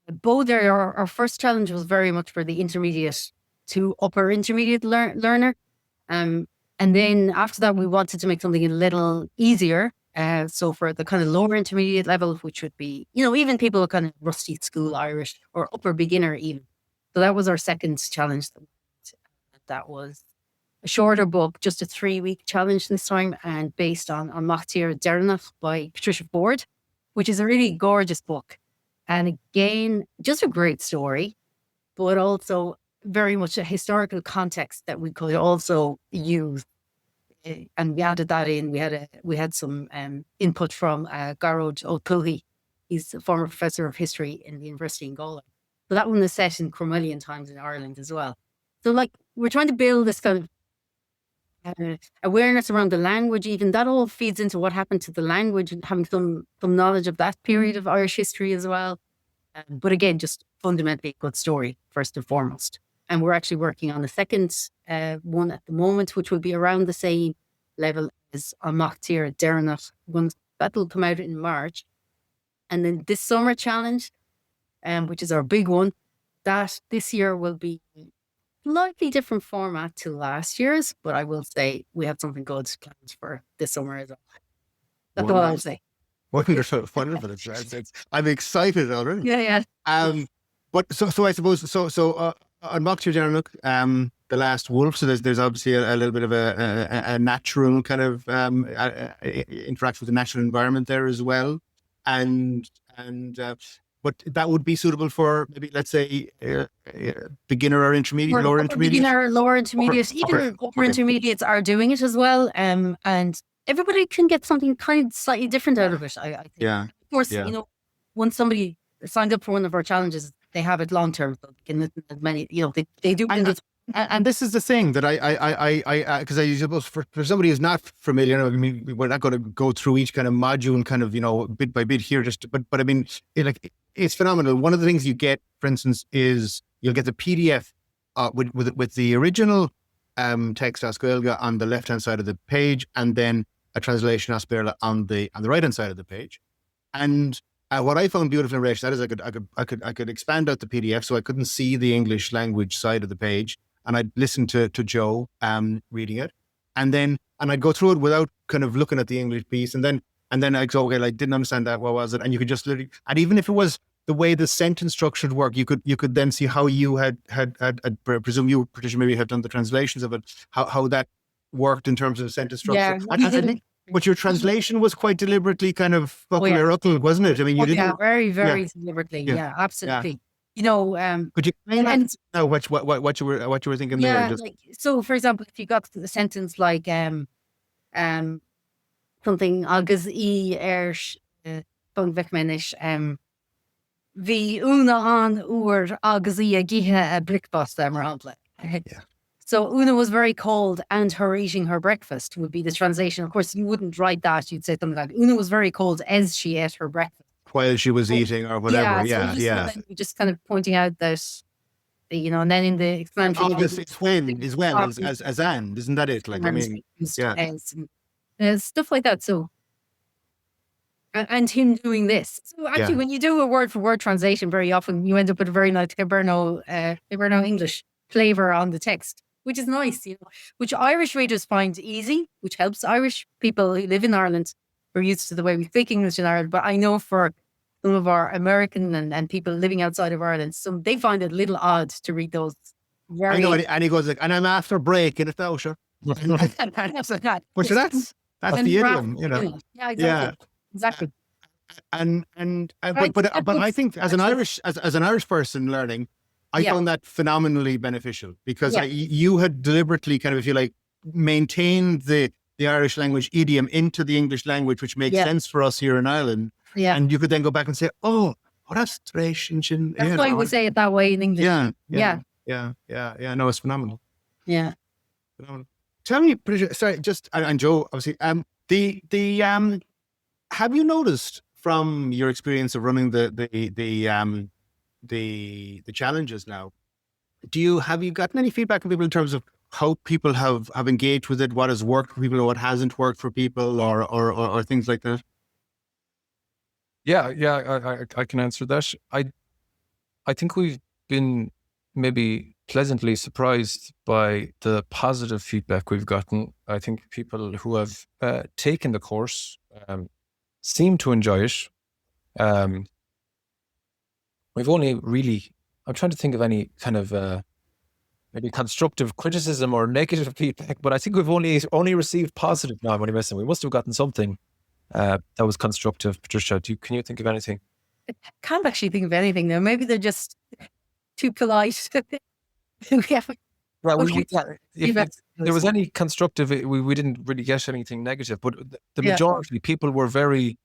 both our first challenge was very much for the intermediate to upper intermediate learner. And then after that, we wanted to make something a little easier. So for the kind of lower intermediate level, which would be, even people with kind of rusty school Irish or upper beginner even. So that was our second challenge. That was a shorter book, just a 3-week challenge this time, and based on Machtir Dernach by Patricia Ford, which is a really gorgeous book. And again, just a great story, but also very much a historical context that we could also use. And we added that in. We had some input from Gaeilge O'Cluhy. He's a former professor of history in the university in Gaeilge. So that one is set in Cromwellian times in Ireland as well. So like we're trying to build this kind of awareness around the language, even that all feeds into what happened to the language, and having some knowledge of that period of Irish history as well. But again, just fundamentally a good story, first and foremost. And we're actually working on the second one at the moment, which will be around the same level as our Mac Cárthaigh Dearnach one. That'll come out in March. And then this summer challenge, which is our big one, that this year will be slightly different format to last year's, but I will say we have something good planned for this summer as well. That's all I'll say. Wonderful. I'm excited already. Yeah. But so I suppose on Mac Cárthaigh Dearnach, the last wolf. So there's obviously a little bit of a natural kind of interaction with the natural environment there as well, but that would be suitable for maybe, let's say, beginner or intermediate, lower intermediate. Beginner, lower intermediate, even upper intermediates are doing it as well, and everybody can get something kind of slightly different out of it. I think. Yeah. Of course, once somebody signed up for one of our challenges, they have it long term. So they can listen to as many, they do. And this is the thing that I because I suppose for somebody who's not familiar, I mean, we're not going to go through each kind of module kind of, bit by bit here, but I mean, it's phenomenal. One of the things you get, for instance, is you'll get the PDF with the original text as Gaeilge on the left-hand side of the page, and then a translation as Béarla on the right-hand side of the page. And what I found beautiful in relation to that is I could expand out the PDF so I couldn't see the English language side of the page, and I'd listen to Joe reading it, and I'd go through it without kind of looking at the English piece, and then I'd go, okay, I didn't understand that. What was it? And you could just literally, and even if it was the way the sentence structure would work, you could then see how you had presume you, Patricia, maybe have done the translations of it, how that worked in terms of sentence structure. Yeah. But your translation was quite deliberately kind of wasn't it? I mean, you didn't. Yeah, very, very deliberately. Yeah, absolutely. Yeah. Could you explain what you were thinking there? Yeah, so for example, if you got to the sentence like something agus bungvekmenish vi una an uur agus a gihe a brickbus emeraldle. So Una was very cold and her eating her breakfast would be the translation. Of course, you wouldn't write that. You'd say something like Una was very cold as she ate her breakfast. While she was eating or whatever. Yeah. Just kind of pointing out that, and then in the explanatory. Obviously, it's when as well as and, isn't that it? Like, I mean, stuff like that. So, and him doing this. So actually, when you do a word for word translation, very often you end up with a very nice Hiberno English flavor on the text, which is nice, which Irish readers find easy, which helps Irish people who live in Ireland. We're used to the way we speak English in Ireland, but I know for some of our American and people living outside of Ireland, they find it a little odd to read those. I know, and he goes like, and I'm after breaking it now, sure. But that's the idiom, Yeah, exactly. But I think as an Irish person learning, I found that phenomenally beneficial because you had deliberately kind of, if you like, maintained the Irish language idiom into the English language, which makes sense for us here in Ireland. Yeah. And you could then go back and say, oh, that's strange. That's why we say it that way in English. Yeah. No, it's phenomenal. Yeah. Phenomenal. Tell me, Patricia, sorry, and Joe, obviously, have you noticed from your experience of running the challenges now, have you gotten any feedback from people in terms of how people have engaged with it, what has worked for people or what hasn't worked for people or things like that? Yeah, I can answer that. I think we've been maybe pleasantly surprised by the positive feedback we've gotten. I think people who have taken the course seem to enjoy it. We've only really, I'm trying to think of any kind of maybe constructive criticism or negative feedback, but I think we've only received positive now. I'm only messing. We must have gotten something that was constructive. Patricia, can you think of anything? I can't actually think of anything now. Maybe they're just too polite. Right. If there was any constructive, we didn't really get anything negative, but the majority people were very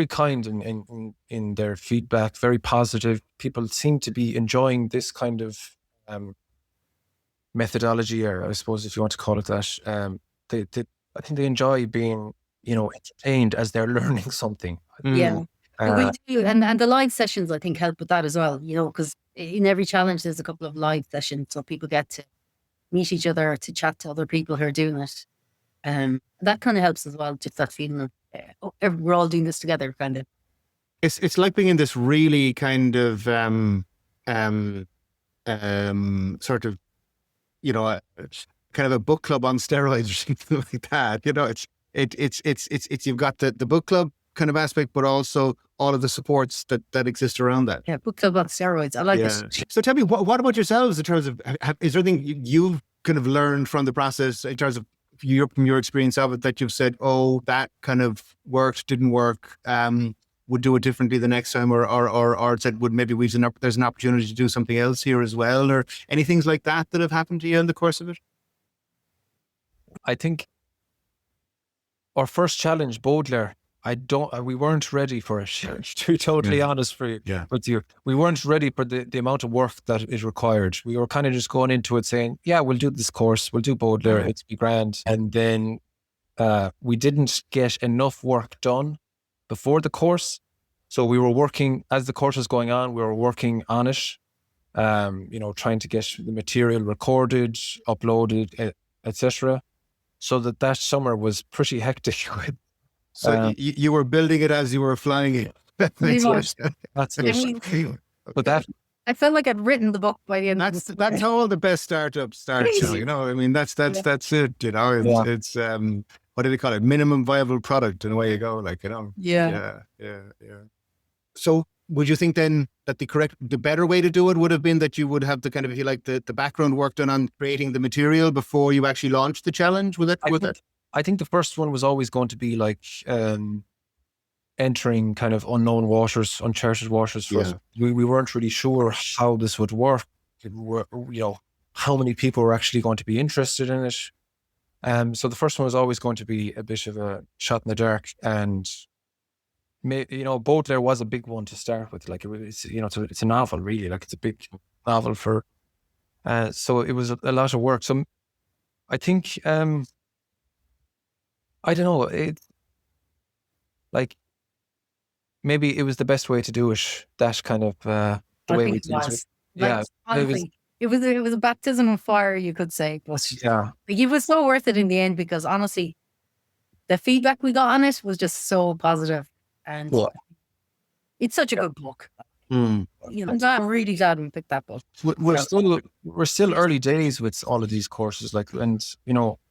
kind in their feedback, very positive. People seem to be enjoying this kind of methodology, or I suppose if you want to call it that. I think they enjoy being, entertained as they're learning something. Yeah. Uh, We do, and the live sessions I think help with that as well. Because in every challenge there's a couple of live sessions, so people get to meet each other, to chat to other people who are doing it. That kind of helps as well. Just that feeling of we're all doing this together, kind of. It's like being in this really kind of sort of, kind of a book club on steroids or something like that. It's you've got the book club kind of aspect, but also all of the supports that exist around that. Yeah, book club on steroids. I like it. So tell me, what about yourselves in terms of, is there anything you've kind of learned from the process in terms of from your experience of it that you've said, oh, that kind of worked, didn't work, would do it differently the next time, or said, would maybe there's an opportunity to do something else here as well, or any things like that have happened to you in the course of it? I think our first challenge, Baudelaire, we weren't ready for it, to be totally honest with you. We weren't ready for the amount of work that is required. We were kind of just going into it saying, yeah, we'll do this course, we'll do Baudelaire, it's be grand. And then we didn't get enough work done before the course. So we were working, as the course was going on, we were working on it, trying to get the material recorded, uploaded, etc. So that summer was pretty hectic. So you were building it as you were flying it. That's it. But I felt like I'd written the book by the end. That's how all the best startups start. I mean, that's it. It's what do they call it? Minimum viable product, and away you go. Yeah. So would you think then that the better way to do it would have been that you would have the kind of, if you like, the background work done on creating the material before you actually launched the challenge? I think the first one was always going to be like entering kind of unknown waters, uncharted waters for us. We weren't really sure how this would work. How many people were actually going to be interested in it. So the first one was always going to be a bit of a shot in the dark, and Baudelaire was a big one to start with. Like it's a novel, really. Like it's a big novel for. So it was a lot of work. So I think I don't know. Maybe it was the best way to do it. That kind of the way we did it. Yeah, it was a baptism of fire, you could say. But it was so worth it in the end, because honestly, the feedback we got on it was just so positive, and it's such a good book. I'm really glad we picked that book. We're still early days with all of these courses,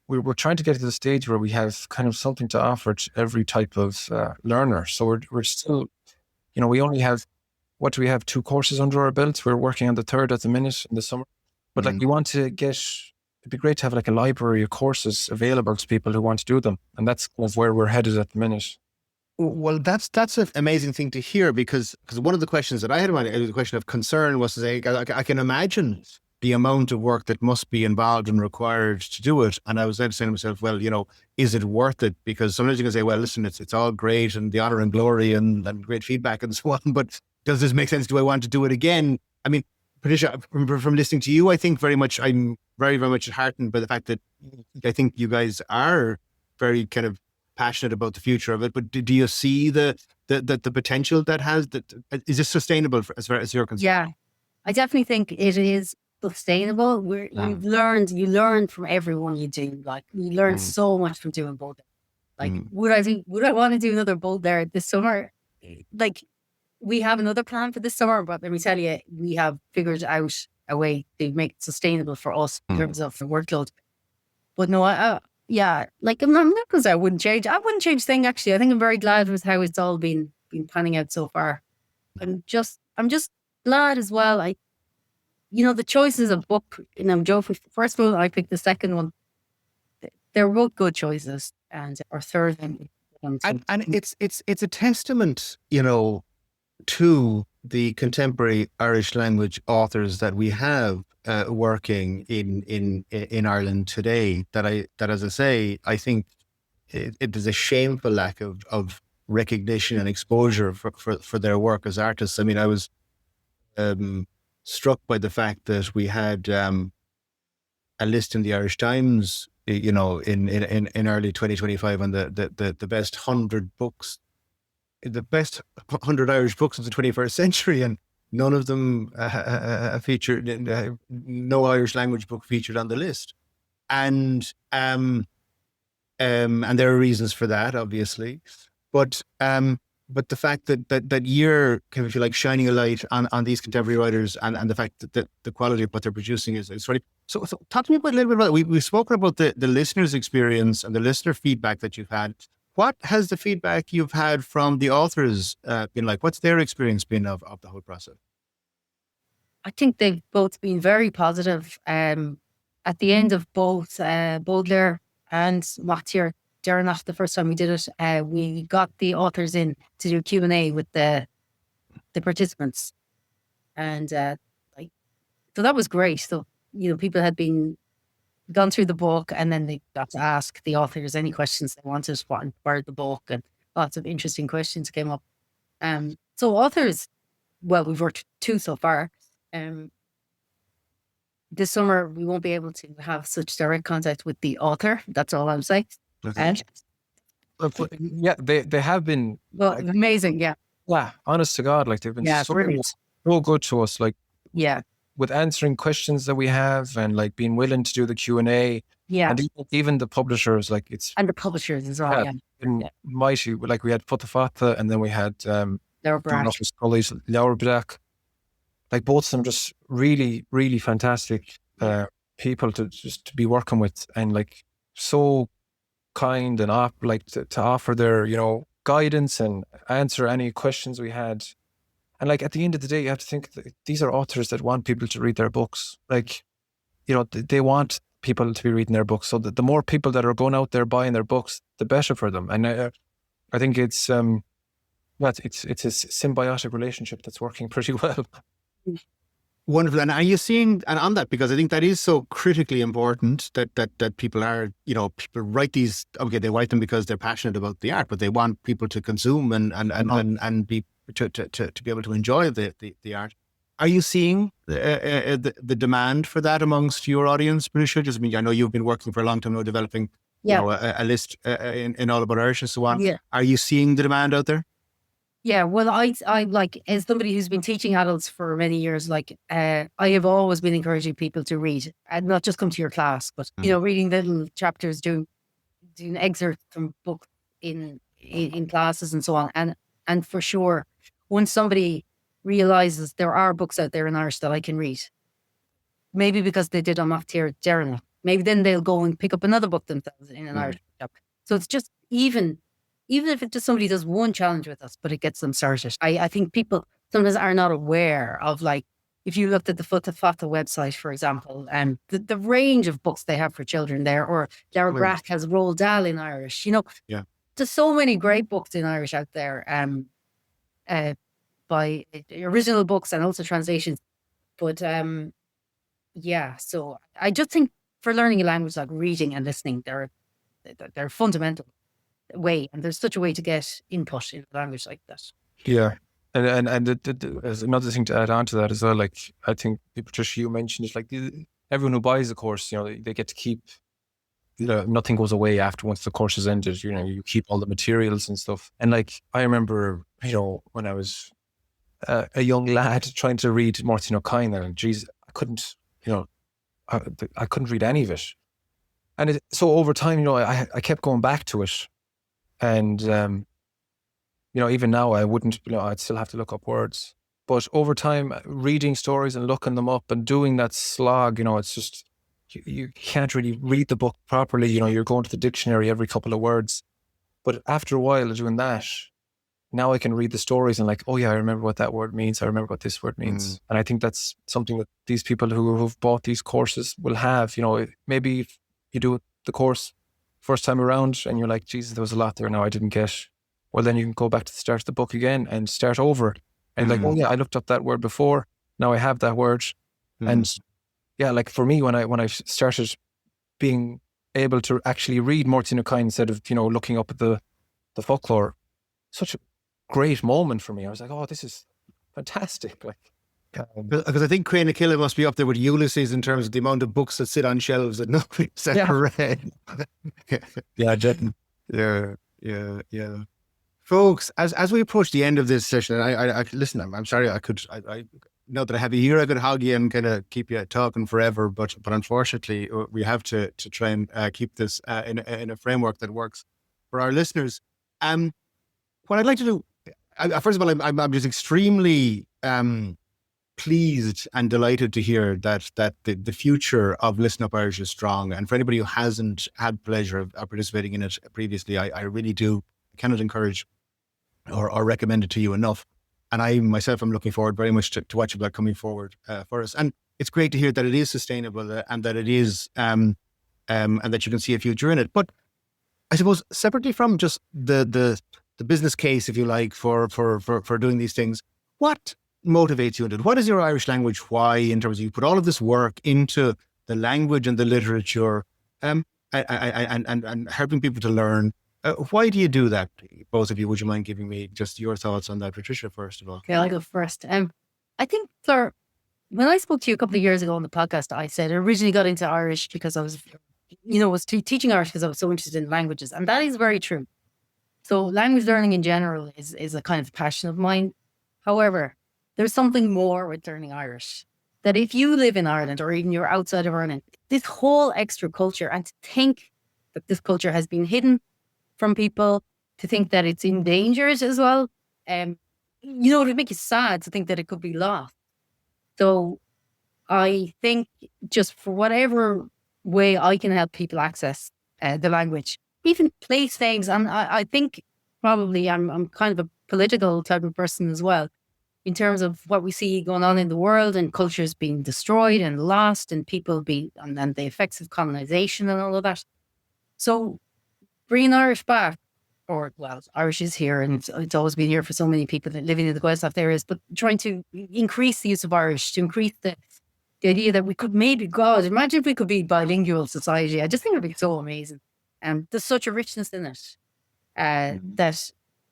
we're trying to get to the stage where we have kind of something to offer to every type of learner. So we're still, we only have, what do we have, 2 courses under our belts. We're working on the 3rd at the minute in the summer. But we want to it'd be great to have like a library of courses available to people who want to do them. And that's kind of where we're headed at the minute. Well, that's an amazing thing to hear, because one of the questions that I had, the question of concern, was to say, I can imagine the amount of work that must be involved and required to do it. And I was then saying to myself, well, is it worth it? Because sometimes you can say, well, listen, it's all great and the honor and glory and great feedback and so on, but does this make sense? Do I want to do it again? I mean, Patricia, from listening to you, I think I'm very, very much heartened by the fact that I think you guys are very kind of passionate about the future of it. But do you see the potential that has? Is this sustainable as far as you're concerned? Yeah, I definitely think it is sustainable. You learn from everyone you do. Like, you learn so much from doing both. Like, would I want to do another Baudelaire this summer? Like, we have another plan for this summer, but let me tell you, we have figured out a way to make it sustainable for us in terms of the workload. But no, I'm not, because I wouldn't change a thing, actually. I think I'm very glad with how it's all been panning out so far. I'm just glad as well. The choices of book, Joe picked the first one, I picked the second one. They're both good choices, and our third one. And it's a testament, to the contemporary Irish language authors that we have working in Ireland today. That as I say, I think it is a shameful lack of recognition and exposure for their work as artists. I mean, I was struck by the fact that we had a list in the Irish Times, in early 2025 on the best 100 books, the best 100 Irish books of the 21st century, and none of them featured. No Irish language book featured on the list, and there are reasons for that, obviously, but the fact that you're kind of, if you like, shining a light on these contemporary writers, and the fact that the quality of what they're producing is really. So talk to me about a little bit about it. We've spoken about the listener's experience and the listener feedback that you've had. What has the feedback you've had from the authors been like? What's their experience been of the whole process? I think they've both been very positive. At the end of both Baudelaire and Mathieu, Derrynach, the first time we did it, we got the authors in to do Q&A with the participants. And so that was great. So, people had gone through the book, and then they got to ask the authors any questions they wanted, what inspired the book, and lots of interesting questions came up. So authors, well, we've worked 2 so far. This summer, we won't be able to have such direct contact with the author. That's all I'm saying. Okay. Yeah, they have been. Well, amazing, yeah. Yeah, honest to God, like they've been so good to us, like with answering questions that we have, and like being willing to do the Q&A. Yeah. And even the publishers, like and the publishers as well. Been mighty. Like we had Fátharta, and then we had Laura Brack. Like both of them just really, really fantastic people to be working with, and like so kind and to offer their, guidance and answer any questions we had. And like at the end of the day, you have to think that these are authors that want people to read their books. Like, they want people to be reading their books. So that the more people that are going out there buying their books, the better for them. And I think it's a symbiotic relationship that's working pretty well. Wonderful. And are you seeing, and on that, because I think that is so critically important, that people are, people write these, okay, they write them because they're passionate about the art, but they want people to consume and be to be able to enjoy the art. Are you seeing the demand for that amongst your audience, Patricia? I know you've been working for a long time now, developing a list in All About Irish and so on. Yeah. Are you seeing the demand out there? Yeah, well, I like, as somebody who's been teaching adults for many years, like I have always been encouraging people to read, and not just come to your class, but reading little chapters, doing excerpts from books in classes and so on. And for sure, once somebody realizes there are books out there in Irish that I can read, maybe because they did on Mathieu Derrynach, maybe then they'll go and pick up another book themselves in an Irish book. So it's just even if it just somebody does one challenge with us, but it gets them started. I think people sometimes are not aware of, like, if you looked at the Fátharta website, for example, and the range of books they have for children there, or Laura Brack has Roald Dahl in Irish, there's so many great books in Irish out there, by original books and also translations. But so I just think for learning a language, like reading and listening, they're fundamental way, and there's such a way to get input in a language like that. Yeah, and there's another thing to add on to that as well. Like, I think, Patricia, you mentioned it, like everyone who buys a course, they get to keep, nothing goes away after once the course is ended. You keep all the materials and stuff. And like, I remember, when I was a young lad trying to read Martin O'Kane, and geez, I couldn't read any of it. And so over time, I kept going back to it. And, even now I wouldn't, I'd still have to look up words. But over time, reading stories and looking them up and doing that slog, it's just, you can't really read the book properly. You're going to the dictionary every couple of words. But after a while of doing that, now I can read the stories and like, oh yeah, I remember what that word means. I remember what this word means. And I think that's something that these people who've bought these courses will have. Maybe if you do the course first time around and you're like, Jesus, there was a lot there now I didn't get. Well, then you can go back to the start of the book again and start over. And like, oh yeah, I looked up that word before. Now I have that word. And yeah, like for me, when I started being able to actually read Martin O'Kane instead of, looking up at the folklore, such a great moment for me. I was like, oh, this is fantastic. Like, Because I think Crane Killa must be up there with Ulysses in terms of the amount of books that sit on shelves that nobody's ever read. Yeah, definitely. Yeah. Folks, as we approach the end of this session, I listen. I'm sorry. I know that I have you here. I could hug you and kind of keep you talking forever, but unfortunately, we have to try and keep this in a framework that works for our listeners. What I'd like to do, first of all, I'm just extremely pleased and delighted to hear that the future of Listen Up Irish is strong. And for anybody who hasn't had pleasure of participating in it previously, I really cannot encourage or recommend it to you enough. And I myself am looking forward very much to watching that coming forward for us. And it's great to hear that it is sustainable and that it is and that you can see a future in it. But I suppose separately from just the business case, if you like, for doing these things, what motivates you in it? What is your Irish language why, in terms of you put all of this work into the language and the literature and helping people to learn? Why do you do that? Both of you, would you mind giving me just your thoughts on that? Patricia, first of all. Okay, I'll go first. I think, Flor, when I spoke to you a couple of years ago on the podcast, I said I originally got into Irish because I was teaching Irish because I was so interested in languages. And that is very true. So language learning in general is a kind of passion of mine. However, there's something more with learning Irish, that if you live in Ireland or even you're outside of Ireland, this whole extra culture, and to think that this culture has been hidden from people, to think that it's endangered as well, it would make you sad to think that it could be lost. So I think just for whatever way I can help people access the language, even place names, and I think probably I'm kind of a political type of person as well, in terms of what we see going on in the world and cultures being destroyed and lost and and the effects of colonization and all of that. So bringing Irish back, Irish is here and it's always been here for so many people that living in the Gaeltacht areas, but trying to increase the use of Irish, to increase the idea that we could maybe, God, imagine if we could be bilingual society. I just think it'd be so amazing. There's such a richness in it that,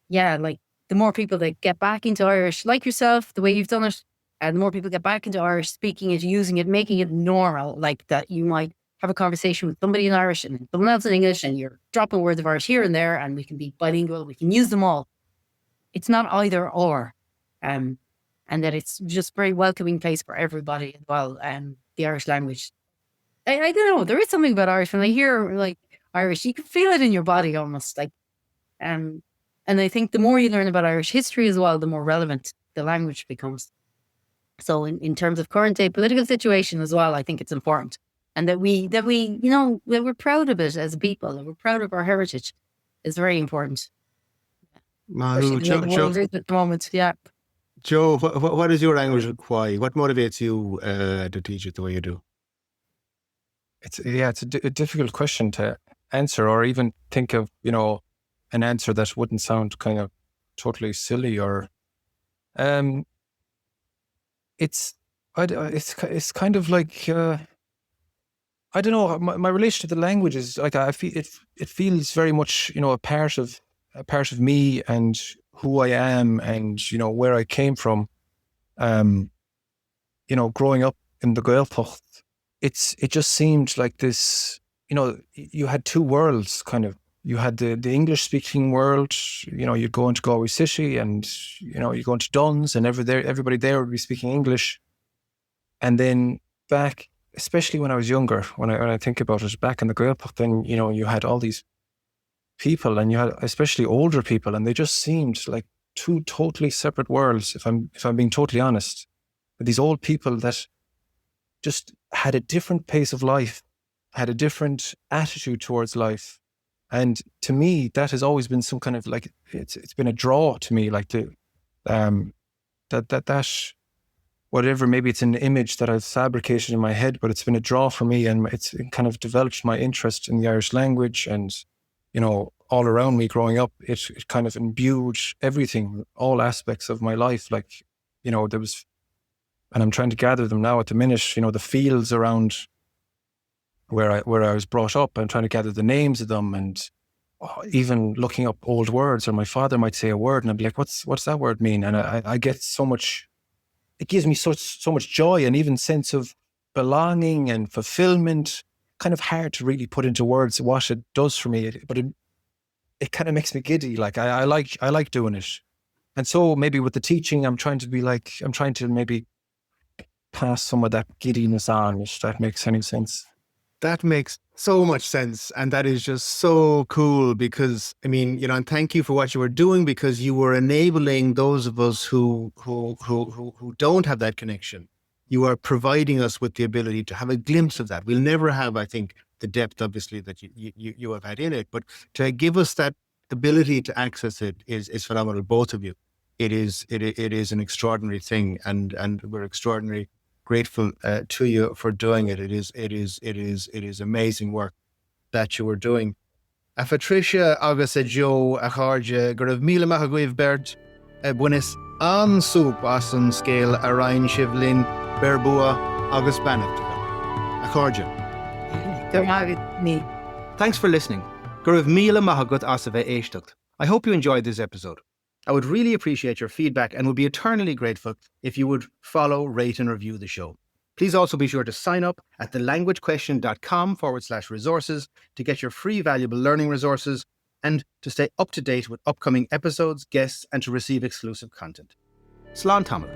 like, the more people that get back into Irish, like yourself, the way you've done it, and the more people get back into Irish, speaking it, using it, making it normal, like that you might have a conversation with somebody in Irish and someone else in English, and you're dropping words of Irish here and there, and we can be bilingual, we can use them all. It's not either or, and that it's just a very welcoming place for everybody as well, the Irish language. I don't know, there is something about Irish, when I hear like Irish, you can feel it in your body almost, like, and I think the more you learn about Irish history as well, the more relevant the language becomes. So in terms of current day political situation as well, I think it's important. And that we're proud of it as a people, that we're proud of our heritage is very important. Joe, at the moment, yeah. Joe, what is your language why? What motivates you to teach it the way you do? It's a difficult question to answer, or even think of, an answer that wouldn't sound kind of totally silly, or it's kind of like I don't know. My relation to the language is like, I feel it feels very much a part of me and who I am, and where I came from. Growing up in the Gaeltacht, it just seemed like this. You had two worlds, kind of. You had the English speaking world. You'd go into Galway City, and you go into Duns, and everybody there would be speaking English. And then back, especially when I was younger, when I think about it, back in the Gaeltacht, then you had all these people, and you had especially older people, and they just seemed like two totally separate worlds. If I'm being totally honest, but these old people that just had a different pace of life, had a different attitude towards life. And to me, that has always been some kind of like, it's been a draw to me, like that whatever, maybe it's an image that I've fabricated in my head, but it's been a draw for me, and it kind of developed my interest in the Irish language. And, all around me growing up, it kind of imbued everything, all aspects of my life. Like, there was, and I'm trying to gather them now at the minute, the fields around where I was brought up, and trying to gather the names of them, and even looking up old words, or my father might say a word and I'd be like, what's that word mean? And I get so much it gives me so much joy and even sense of belonging and fulfillment. Kind of hard to really put into words what it does for me, but it kind of makes me giddy. Like I like doing it. And so maybe with the teaching, I'm trying to maybe pass some of that giddiness on, if that makes any sense. That makes so much sense. And that is just so cool because, I mean, you know, and thank you for what you were doing, because you were enabling those of us who don't have that connection. You are providing us with the ability to have a glimpse of that. We'll never have, I think, the depth, obviously, that you have had in it, but to give us that ability to access it is phenomenal, both of you. It is an extraordinary thing, and we're extraordinarily grateful to you for doing it. It is amazing work that you were doing. A Patricia agus a Joe a Gaeilge gur raibh míle maith agaibh bert bunas an súp as an scéal a rainn sibh berbua agus bannacht. A Gaeilge. Gur maith me. Thanks for listening. Gur raibh míle maith agat as a bheith éisteacht. I hope you enjoyed this episode. I would really appreciate your feedback and would be eternally grateful if you would follow, rate and review the show. Please also be sure to sign up at thelanguagequestion.com/resources to get your free valuable learning resources and to stay up to date with upcoming episodes, guests and to receive exclusive content. Slán Tamil.